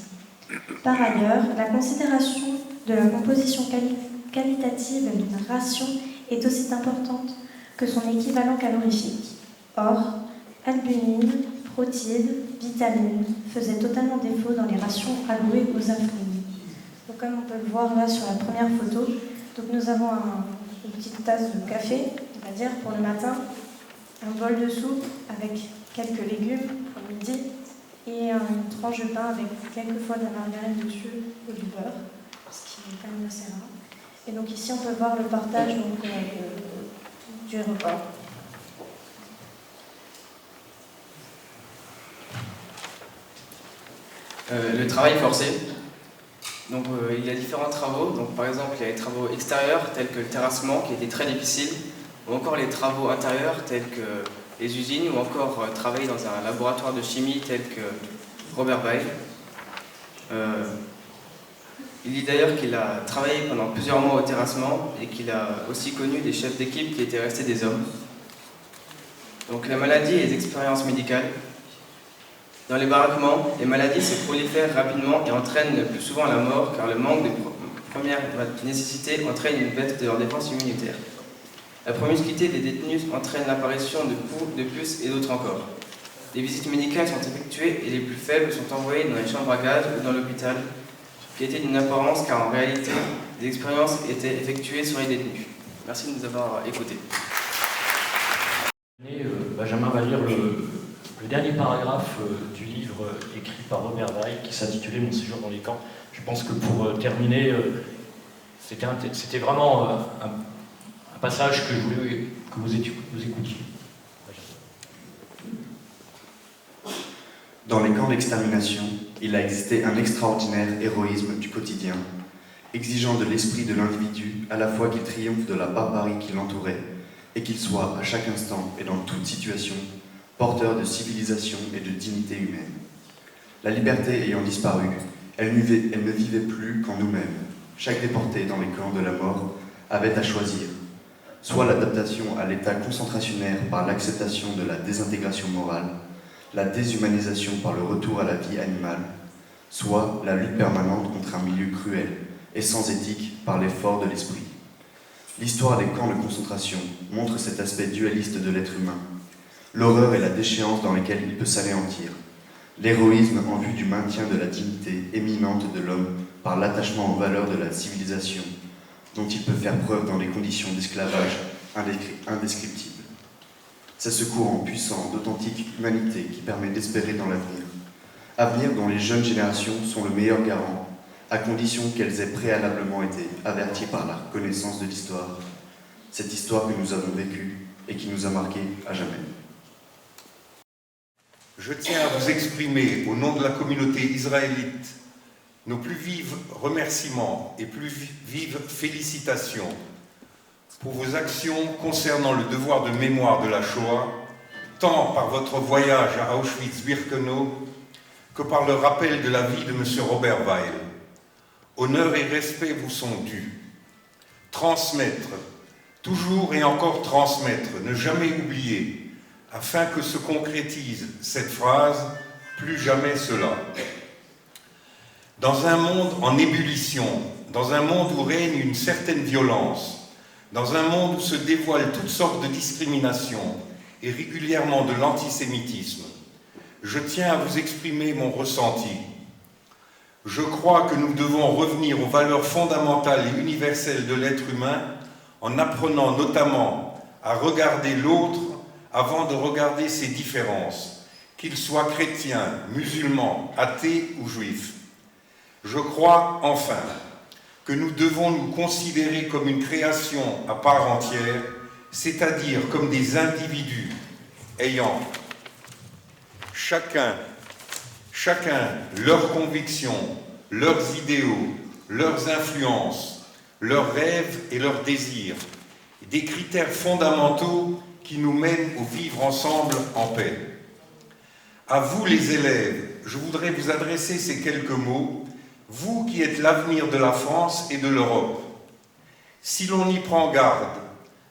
Par ailleurs, la considération de la composition qualitative d'une ration est aussi importante que son équivalent calorifique. Or, albumine, protides, vitamines faisaient totalement défaut dans les rations allouées aux affamés. Donc, comme on peut le voir là sur la première photo, donc nous avons une petite tasse de café, on va dire, pour le matin, un bol de soupe avec quelques légumes pour le midi, et une tranche de pain avec quelquefois de la margarine dessus ou du beurre, ce qui est quand même assez rare. Et donc ici on peut voir le partage donc, du repas. Le travail forcé. Donc il y a différents travaux. Donc par exemple il y a les travaux extérieurs tels que le terrassement qui était très difficile, ou encore les travaux intérieurs tels que les usines, ou encore travailler dans un laboratoire de chimie tel que Robert Weil. Il dit d'ailleurs qu'il a travaillé pendant plusieurs mois au terrassement et qu'il a aussi connu des chefs d'équipe qui étaient restés des hommes. Donc la maladie et les expériences médicales. Dans les baraquements, les maladies se prolifèrent rapidement et entraînent le plus souvent la mort car le manque de premières nécessités entraîne une baisse de leur défense immunitaire. La promiscuité des détenus entraîne l'apparition de poux, de puces et d'autres encore. Les visites médicales sont effectuées et les plus faibles sont envoyés dans les chambres à gaz ou dans l'hôpital, qui était d'une apparence car en réalité, des expériences étaient effectuées sur les détenus. Merci de nous avoir écoutés. Benjamin va lire le dernier paragraphe du livre écrit par Robert Weil qui s'intitulait « Mon séjour dans les camps ». Je pense que pour terminer, c'était vraiment un passage que je voulais que vous écoutiez. Dans les camps d'extermination, il a existé un extraordinaire héroïsme du quotidien, exigeant de l'esprit de l'individu à la fois qu'il triomphe de la barbarie qui l'entourait et qu'il soit à chaque instant et dans toute situation porteur de civilisation et de dignité humaine. La liberté ayant disparu, elle ne vivait plus qu'en nous-mêmes. Chaque déporté dans les camps de la mort avait à choisir, soit l'adaptation à l'état concentrationnaire par l'acceptation de la désintégration morale, la déshumanisation par le retour à la vie animale, soit la lutte permanente contre un milieu cruel et sans éthique par l'effort de l'esprit. L'histoire des camps de concentration montre cet aspect dualiste de l'être humain, l'horreur et la déchéance dans lesquelles il peut s'anéantir, l'héroïsme en vue du maintien de la dignité éminente de l'homme par l'attachement aux valeurs de la civilisation dont il peut faire preuve dans des conditions d'esclavage indescriptibles. C'est ce courant puissant d'authentique humanité qui permet d'espérer dans l'avenir. Avenir dont les jeunes générations sont le meilleur garant, à condition qu'elles aient préalablement été averties par la connaissance de l'histoire, cette histoire que nous avons vécue et qui nous a marqués à jamais. Je tiens à vous exprimer, au nom de la communauté israélite, nos plus vifs remerciements et plus vives félicitations pour vos actions concernant le devoir de mémoire de la Shoah, tant par votre voyage à Auschwitz-Birkenau que par le rappel de la vie de M. Robert Weil. Honneur et respect vous sont dus. Transmettre Toujours et encore transmettre, ne jamais oublier, afin que se concrétise cette phrase, plus jamais cela. Dans un monde en ébullition, dans un monde où règne une certaine violence, dans un monde où se dévoilent toutes sortes de discriminations et régulièrement de l'antisémitisme, je tiens à vous exprimer mon ressenti. Je crois que nous devons revenir aux valeurs fondamentales et universelles de l'être humain en apprenant notamment à regarder l'autre avant de regarder ses différences, qu'il soit chrétien, musulman, athée ou juif. Je crois enfin que nous devons nous considérer comme une création à part entière, c'est-à-dire comme des individus ayant chacun leurs convictions, leurs idéaux, leurs influences, leurs rêves et leurs désirs, des critères fondamentaux qui nous mènent au vivre ensemble en paix. À vous les élèves, je voudrais vous adresser ces quelques mots, vous qui êtes l'avenir de la France et de l'Europe. Si l'on y prend garde,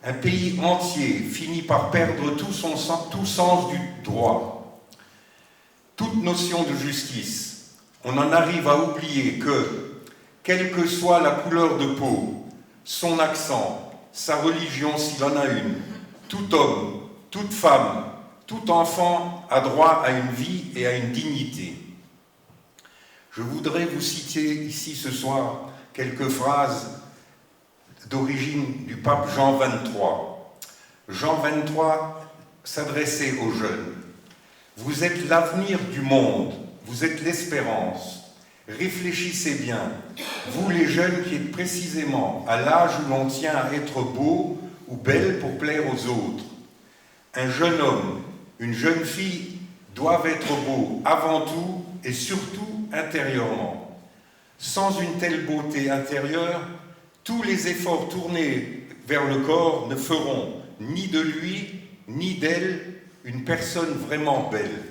un pays entier finit par perdre tout sens du droit, toute notion de justice. On en arrive à oublier que, quelle que soit la couleur de peau, son accent, sa religion s'il en a une, tout homme, toute femme, tout enfant a droit à une vie et à une dignité. Je voudrais vous citer ici ce soir quelques phrases d'origine du pape Jean XXIII. Jean XXIII s'adressait aux jeunes. Vous êtes l'avenir du monde, vous êtes l'espérance. Réfléchissez bien, vous les jeunes qui êtes précisément à l'âge où l'on tient à être beau ou belle pour plaire aux autres. Un jeune homme, une jeune fille doivent être beaux avant tout et surtout intérieurement. Sans une telle beauté intérieure, tous les efforts tournés vers le corps ne feront ni de lui ni d'elle une personne vraiment belle.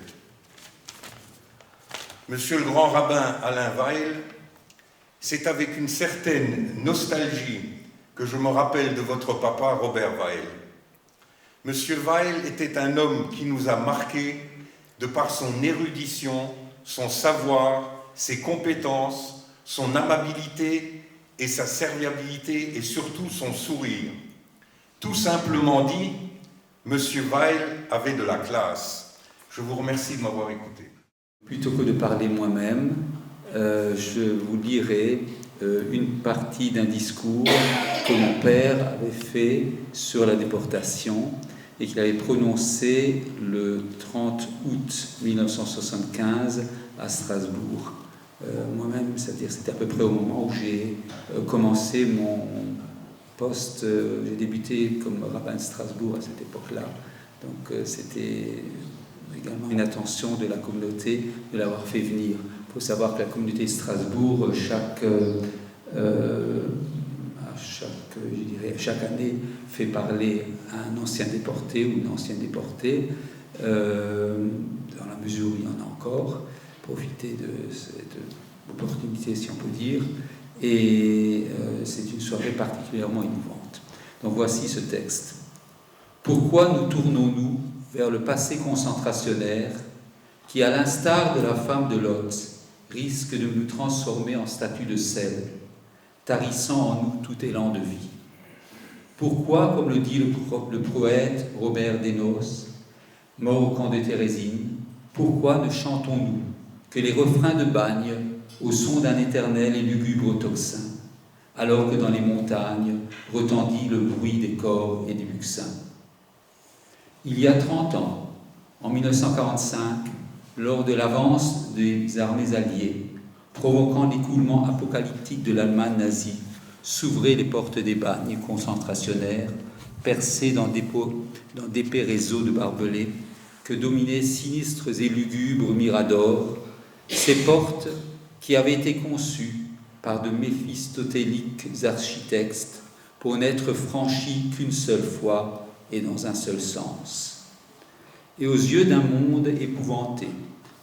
Monsieur le grand rabbin Alain Weil, c'est avec une certaine nostalgie que je me rappelle de votre papa Robert Weil. Monsieur Weil était un homme qui nous a marqués de par son érudition, son savoir, ses compétences, son amabilité et sa serviabilité et surtout son sourire. Tout simplement dit, Monsieur Weil avait de la classe. Je vous remercie de m'avoir écouté. Plutôt que de parler moi-même, je vous lirai une partie d'un discours que mon père avait fait sur la déportation et qu'il avait prononcé le 30 août 1975 à Strasbourg. Moi-même, c'est-à-dire c'était à peu près au moment où j'ai commencé mon poste, j'ai débuté comme rabbin de Strasbourg à cette époque-là. Donc c'était également une attention de la communauté de l'avoir fait venir. Il faut savoir que la communauté de Strasbourg, chaque année, fait parler un ancien déporté ou une ancienne déportée, dans la mesure où il y en a encore, profiter de cette opportunité, si on peut dire, et c'est une soirée particulièrement émouvante. Donc voici ce texte. Pourquoi nous tournons-nous vers le passé concentrationnaire qui, à l'instar de la femme de Lot, risque de nous transformer en statue de sel, tarissant en nous tout élan de vie? Pourquoi, comme le dit le poète Robert Desnos, mort au camp de Thérésine, pourquoi ne chantons-nous que les refrains de Bagne au son d'un éternel et lugubre tocsin, alors que dans les montagnes retentit le bruit des cors et des buccins? Il y a 30 ans, en 1945, lors de l'avance des armées alliées, provoquant l'écoulement apocalyptique de l'Allemagne nazie, s'ouvraient les portes des bagnes concentrationnaires, percées dans d'épais réseaux de barbelés, que dominaient sinistres et lugubres miradors, ces portes qui avaient été conçues par de méphistotéliques architectes pour n'être franchies qu'une seule fois et dans un seul sens. Et aux yeux d'un monde épouvanté,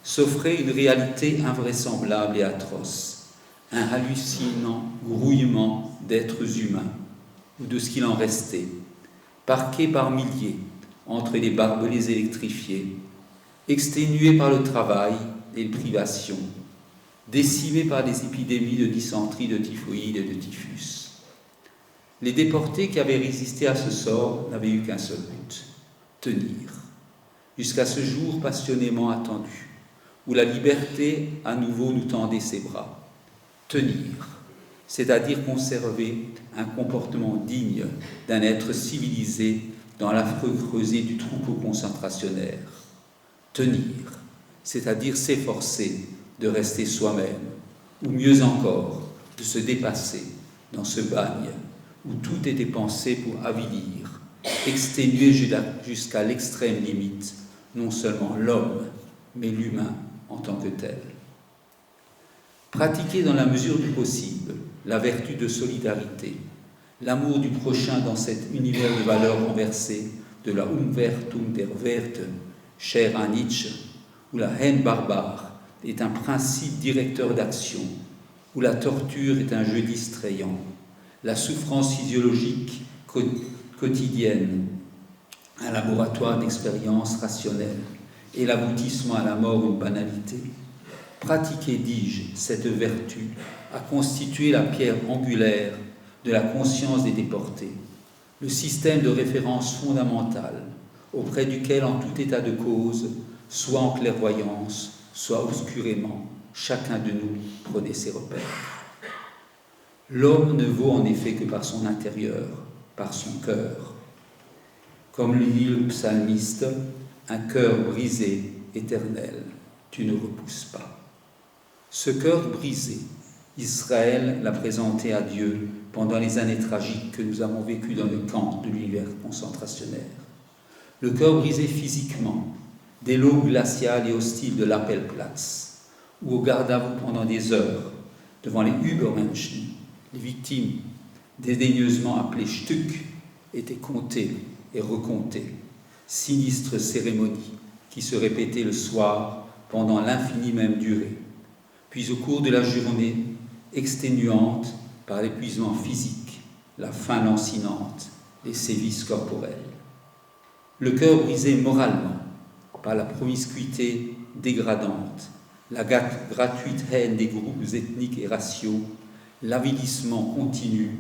s'offrait une réalité invraisemblable et atroce, un hallucinant grouillement d'êtres humains, ou de ce qu'il en restait, parqués par milliers entre les barbelés électrifiés, exténués par le travail et les privations, décimés par des épidémies de dysenterie, de typhoïde et de typhus. Les déportés qui avaient résisté à ce sort n'avaient eu qu'un seul but, tenir, jusqu'à ce jour passionnément attendu, où la liberté à nouveau nous tendait ses bras. Tenir, c'est-à-dire conserver un comportement digne d'un être civilisé dans l'affreux creuset du troupeau concentrationnaire. Tenir, c'est-à-dire s'efforcer de rester soi-même, ou mieux encore, de se dépasser dans ce bagne où tout était pensé pour avilir, exténuer jusqu'à l'extrême limite, non seulement l'homme, mais l'humain en tant que tel. Pratiquer dans la mesure du possible la vertu de solidarité, l'amour du prochain dans cet univers de valeurs renversées de la Umwertung der Werte, chère à Nietzsche, où la haine barbare est un principe directeur d'action, où la torture est un jeu distrayant, la souffrance physiologique quotidienne, un laboratoire d'expérience rationnelle, et l'aboutissement à la mort une banalité. Pratiquer, dis-je, cette vertu a constitué la pierre angulaire de la conscience des déportés, le système de référence fondamental auprès duquel, en tout état de cause, soit en clairvoyance, soit obscurément, chacun de nous prenait ses repères. L'homme ne vaut en effet que par son intérieur, par son cœur. Comme le dit le psalmiste, un cœur brisé, éternel, tu ne repousses pas. Ce cœur brisé, Israël l'a présenté à Dieu pendant les années tragiques que nous avons vécues dans le camp de l'univers concentrationnaire. Le cœur brisé physiquement, dès l'aube glaciale et hostile de l'Appelplatz, où au garde à vous pendant des heures, devant les Übermenschen, les victimes, dédaigneusement appelées Stück, étaient comptées et recomptées, sinistre cérémonie qui se répétait le soir pendant l'infinie même durée, puis au cours de la journée, exténuante par l'épuisement physique, la faim lancinante, les sévices corporels. Le cœur brisé moralement par la promiscuité dégradante, la gratuite haine des groupes ethniques et raciaux, l'avilissement continu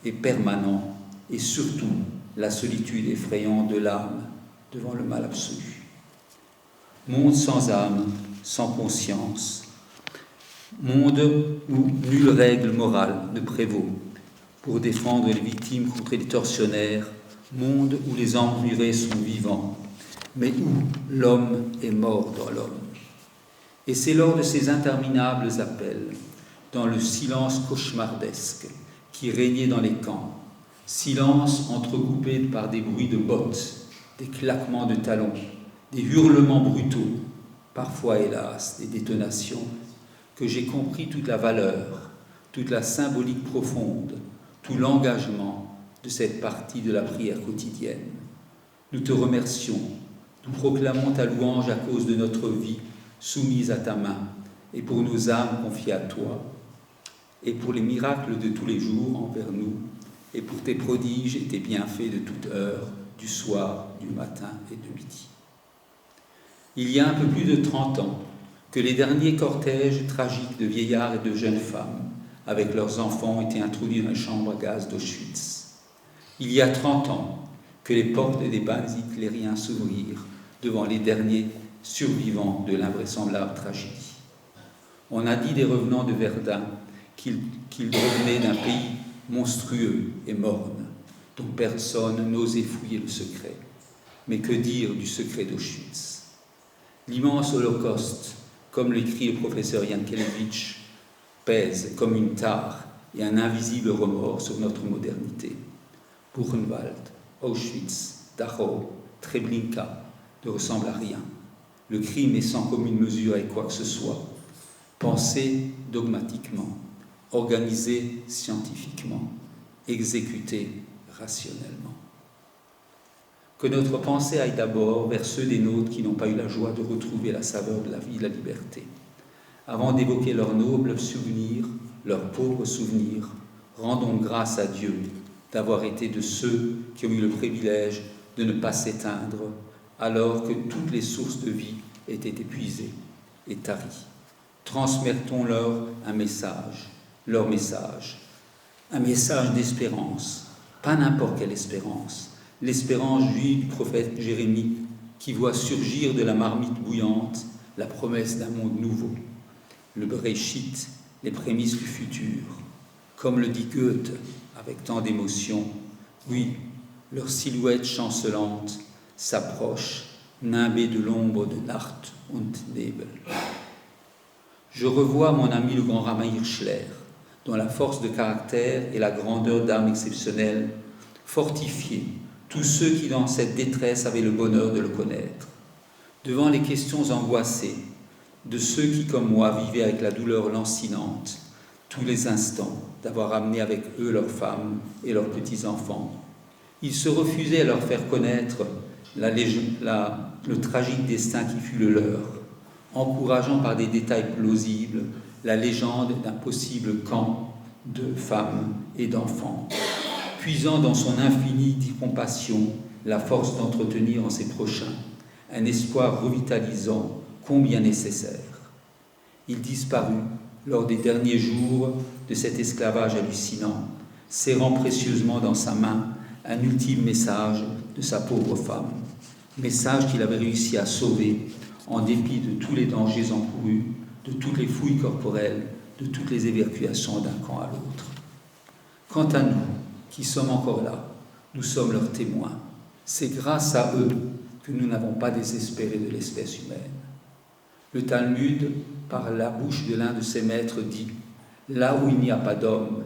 et permanent, et surtout la solitude effrayante de l'âme devant le mal absolu. Monde sans âme, sans conscience, monde où nulle règle morale ne prévaut pour défendre les victimes contre les tortionnaires, monde où les emmurés sont vivants, mais où l'homme est mort dans l'homme. Et c'est lors de ces interminables appels, dans le silence cauchemardesque qui régnait dans les camps, silence entrecoupé par des bruits de bottes, des claquements de talons, des hurlements brutaux, parfois hélas des détonations, que j'ai compris toute la valeur, toute la symbolique profonde, tout l'engagement de cette partie de la prière quotidienne. Nous te remercions, nous proclamons ta louange à cause de notre vie soumise à ta main et pour nos âmes confiées à toi, et pour les miracles de tous les jours envers nous, et pour tes prodiges et tes bienfaits de toute heure, du soir, du matin et de midi. Il y a un peu plus de 30 ans que les derniers cortèges tragiques de vieillards et de jeunes femmes, avec leurs enfants, ont été introduits dans les chambres à gaz d'Auschwitz. Il y a 30 ans que les portes des bancs hitlériens s'ouvrirent devant les derniers survivants de l'invraisemblable tragédie. On a dit des revenants de Verdun qu'ils revenaient d'un pays monstrueux et morne, dont personne n'osait fouiller le secret. Mais que dire du secret d'Auschwitz? L'immense holocauste, comme l'écrit le professeur Yankelevitch, pèse comme une tare et un invisible remords sur notre modernité. Buchenwald, Auschwitz, Dachau, Treblinka ne ressemblent à rien. Le crime est sans commune mesure avec quoi que ce soit, pensé dogmatiquement, organisé scientifiquement, exécuté rationnellement. Que notre pensée aille d'abord vers ceux des nôtres qui n'ont pas eu la joie de retrouver la saveur de la vie et de la liberté. Avant d'évoquer leurs nobles souvenirs, leurs pauvres souvenirs, rendons grâce à Dieu d'avoir été de ceux qui ont eu le privilège de ne pas s'éteindre alors que toutes les sources de vie étaient épuisées et taries. Transmettons-leur un message, leur message, un message d'espérance, pas n'importe quelle espérance, l'espérance juive du prophète Jérémie qui voit surgir de la marmite bouillante la promesse d'un monde nouveau, le Bereshit, les prémices du futur. Comme le dit Goethe avec tant d'émotion, oui, leur silhouette chancelante s'approche, nimbée de l'ombre de Nacht und Nebel. Je revois mon ami le grand Rama Hirschler, dont la force de caractère et la grandeur d'âme exceptionnelle fortifiaient tous ceux qui dans cette détresse avaient le bonheur de le connaître. Devant les questions angoissées de ceux qui, comme moi, vivaient avec la douleur lancinante tous les instants d'avoir amené avec eux leurs femmes et leurs petits-enfants, ils se refusaient à leur faire connaître le tragique destin qui fut le leur, encourageant par des détails plausibles la légende d'un possible camp de femmes et d'enfants, puisant dans son infinie compassion la force d'entretenir en ses prochains un espoir revitalisant combien nécessaire. Il disparut lors des derniers jours de cet esclavage hallucinant, serrant précieusement dans sa main un ultime message de sa pauvre femme, message qu'il avait réussi à sauver en dépit de tous les dangers encourus, de toutes les fouilles corporelles, de toutes les évacuations d'un camp à l'autre. Quant à nous, qui sommes encore là, nous sommes leurs témoins. C'est grâce à eux que nous n'avons pas désespéré de l'espèce humaine. Le Talmud, par la bouche de l'un de ses maîtres, dit « Là où il n'y a pas d'homme,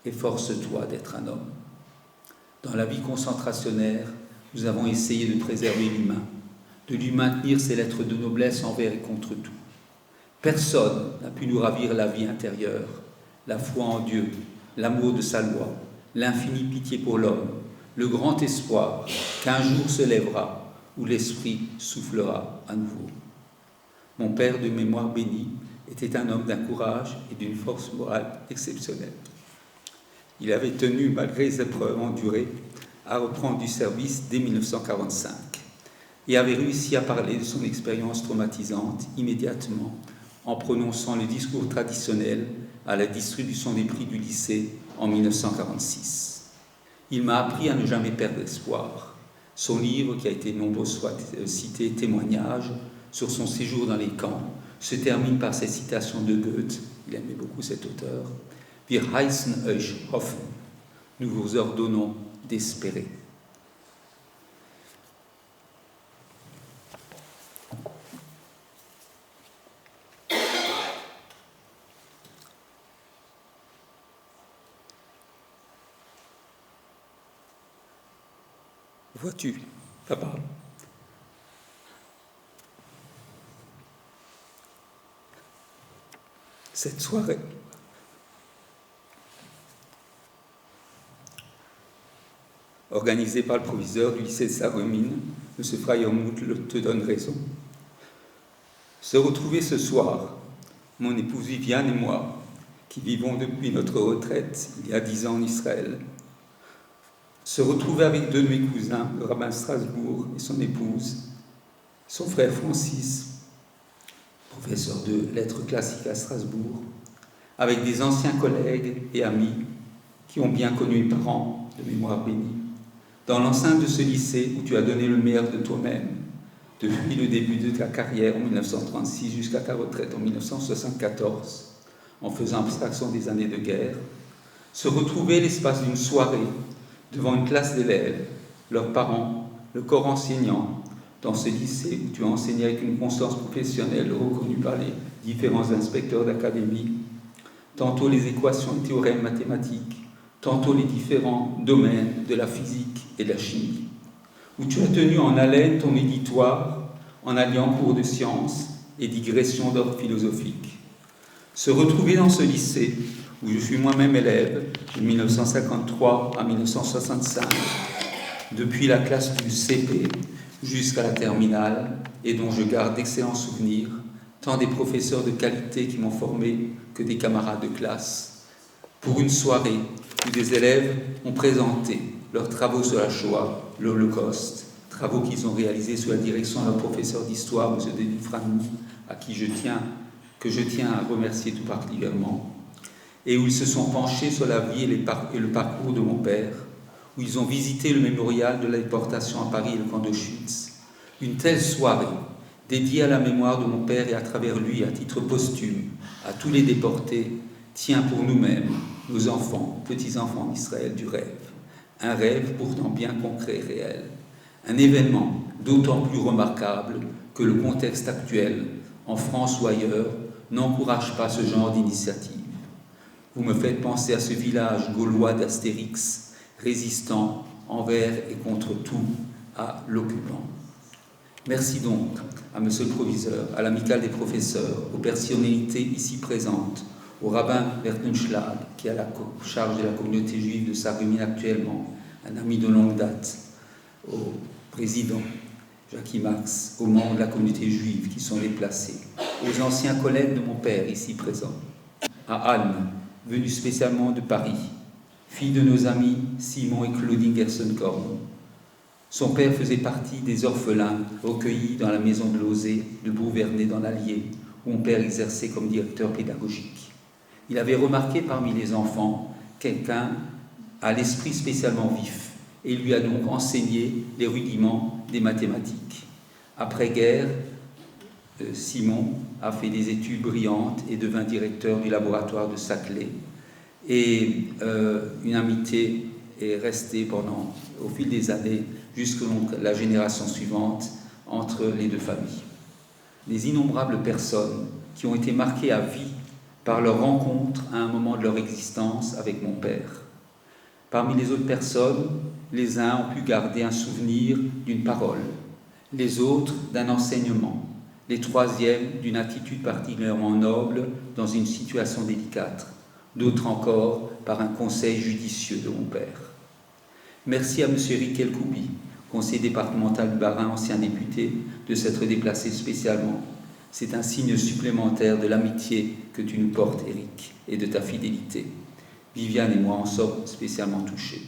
efforce-toi d'être un homme ». Dans la vie concentrationnaire, nous avons essayé de préserver l'humain, de lui maintenir ses lettres de noblesse envers et contre tout. Personne n'a pu nous ravir la vie intérieure, la foi en Dieu, l'amour de sa loi, l'infinie pitié pour l'homme, le grand espoir qu'un jour se lèvera où l'esprit soufflera à nouveau. Mon père de mémoire bénie était un homme d'un courage et d'une force morale exceptionnelle. Il avait tenu, malgré les épreuves endurées, à reprendre du service dès 1945 et avait réussi à parler de son expérience traumatisante immédiatement en prononçant le discours traditionnel à la distribution des prix du lycée en 1946. Il m'a appris à ne jamais perdre espoir. Son livre, qui a été nombreuses fois cité, Témoignages sur son séjour dans les camps, se termine par cette citation de Goethe, il aimait beaucoup cet auteur, « Wir heißen euch hoffen », nous vous ordonnons d'espérer. Vois-tu, papa, cette soirée, organisée par le proviseur du lycée de Sarreguemines, M. Freiermuth te donne raison. Se retrouver ce soir, mon épouse Viviane et moi, qui vivons depuis notre retraite il y a 10 ans en Israël, se retrouver avec deux de mes cousins, le rabbin de Strasbourg et son épouse, son frère Francis, professeur de lettres classiques à Strasbourg, avec des anciens collègues et amis qui ont bien connu mes parents de mémoire bénie, dans l'enceinte de ce lycée où tu as donné le meilleur de toi-même, depuis le début de ta carrière en 1936 jusqu'à ta retraite en 1974, en faisant abstraction des années de guerre, se retrouver l'espace d'une soirée devant une classe d'élèves, leurs parents, le corps enseignant, dans ce lycée où tu as enseigné avec une constance professionnelle reconnue par les différents inspecteurs d'académie, tantôt les équations et théorèmes mathématiques, tantôt les différents domaines de la physique et de la chimie, où tu as tenu en haleine ton éditoire en alliant cours de sciences et digressions d'ordre philosophique. Se retrouver dans ce lycée où je suis moi-même élève de 1953 à 1965, depuis la classe du CP jusqu'à la terminale, et dont je garde d'excellents souvenirs, tant des professeurs de qualité qui m'ont formé que des camarades de classe, pour une soirée où des élèves ont présenté leurs travaux sur la Shoah, l'Holocauste, travaux qu'ils ont réalisés sous la direction de leur professeur d'histoire, M. Denis Franou, que je tiens à remercier tout particulièrement, et où ils se sont penchés sur la vie et le parcours de mon père, où ils ont visité le mémorial de la déportation à Paris et le camp d'Auschwitz. Une telle soirée, dédiée à la mémoire de mon père et à travers lui, à titre posthume, à tous les déportés, tient pour nous-mêmes, nos enfants, petits-enfants d'Israël, du rêve. Un rêve pourtant bien concret et réel. Un événement d'autant plus remarquable que le contexte actuel, en France ou ailleurs, n'encourage pas ce genre d'initiative. Vous me faites penser à ce village gaulois d'Astérix, résistant envers et contre tout à l'occupant. Merci donc à Monsieur le Proviseur, à l'Amicale des professeurs, aux personnalités ici présentes, au rabbin Wertenschlag, qui est à la charge de la communauté juive de Sarreguemines actuellement, un ami de longue date, au président Jackie Marx, aux membres de la communauté juive qui sont déplacés, aux anciens collègues de mon père ici présents, à Alme, venu spécialement de Paris, fille de nos amis Simon et Claudine Gerson-Korn. Son père faisait partie des orphelins recueillis dans la maison de Lauzet de Bourg-Vernet dans l'Allier, où mon père exerçait comme directeur pédagogique. Il avait remarqué parmi les enfants quelqu'un à l'esprit spécialement vif et lui a donc enseigné les rudiments des mathématiques. Après-guerre, Simon a fait des études brillantes et devint directeur du laboratoire de Saclay. Et une amitié est restée au fil des années, jusqu'à la génération suivante, entre les deux familles. Les innombrables personnes qui ont été marquées à vie par leur rencontre à un moment de leur existence avec mon père. Parmi les autres personnes, les uns ont pu garder un souvenir d'une parole, les autres d'un enseignement, les troisièmes d'une attitude particulièrement noble dans une situation délicate, d'autres encore par un conseil judicieux de mon père. Merci à M. Eric Elkoubi, conseiller départemental du Bas-Rhin, ancien député, de s'être déplacé spécialement. C'est un signe supplémentaire de l'amitié que tu nous portes, Eric, et de ta fidélité. Viviane et moi en sommes spécialement touchés.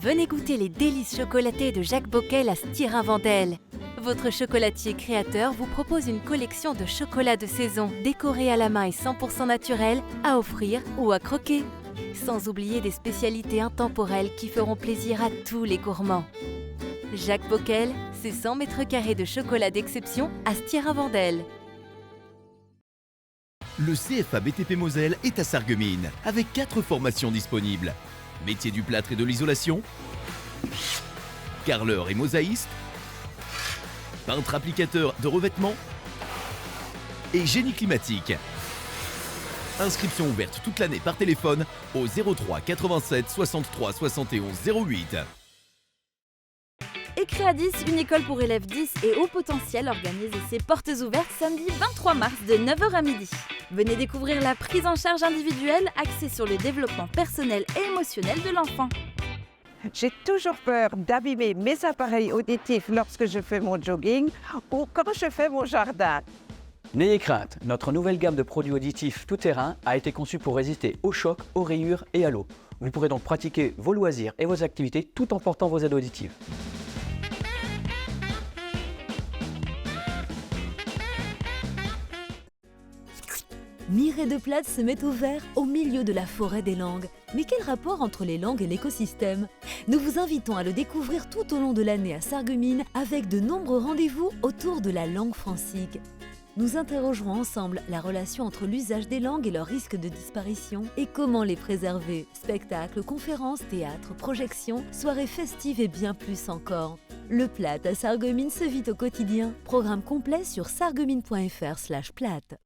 Venez goûter les délices chocolatées de Jacques Bockel à Stirin-Vendel. Votre chocolatier créateur vous propose une collection de chocolats de saison, décorés à la main et 100% naturels, à offrir ou à croquer. Sans oublier des spécialités intemporelles qui feront plaisir à tous les gourmands. Jacques Bockel, c'est 100 mètres carrés de chocolat d'exception à Stirin-Vendel. Le CFA BTP Moselle est à Sarreguemines, avec 4 formations disponibles. Métier du plâtre et de l'isolation, carreleur et mosaïste, peintre applicateur de revêtement et génie climatique. Inscription ouverte toute l'année par téléphone au 03 87 63 71 08. Ecréadis, une école pour élèves 10 et haut potentiel, organise ses portes ouvertes samedi 23 mars de 9h à midi. Venez découvrir la prise en charge individuelle axée sur le développement personnel et émotionnel de l'enfant. J'ai toujours peur d'abîmer mes appareils auditifs lorsque je fais mon jogging ou quand je fais mon jardin. N'ayez crainte, notre nouvelle gamme de produits auditifs tout-terrain a été conçue pour résister aux chocs, aux rayures et à l'eau. Vous pourrez donc pratiquer vos loisirs et vos activités tout en portant vos aides auditives. Mireille de Plate se met au vert au milieu de la forêt des langues. Mais quel rapport entre les langues et l'écosystème? Nous vous invitons à le découvrir tout au long de l'année à Sarreguemines avec de nombreux rendez-vous autour de la langue francique. Nous interrogerons ensemble la relation entre l'usage des langues et leur risque de disparition et comment les préserver. Spectacles, conférences, théâtres, projections, soirées festives et bien plus encore. Le Plate à Sarreguemines se vit au quotidien. Programme complet sur sarreguemines.fr/plate.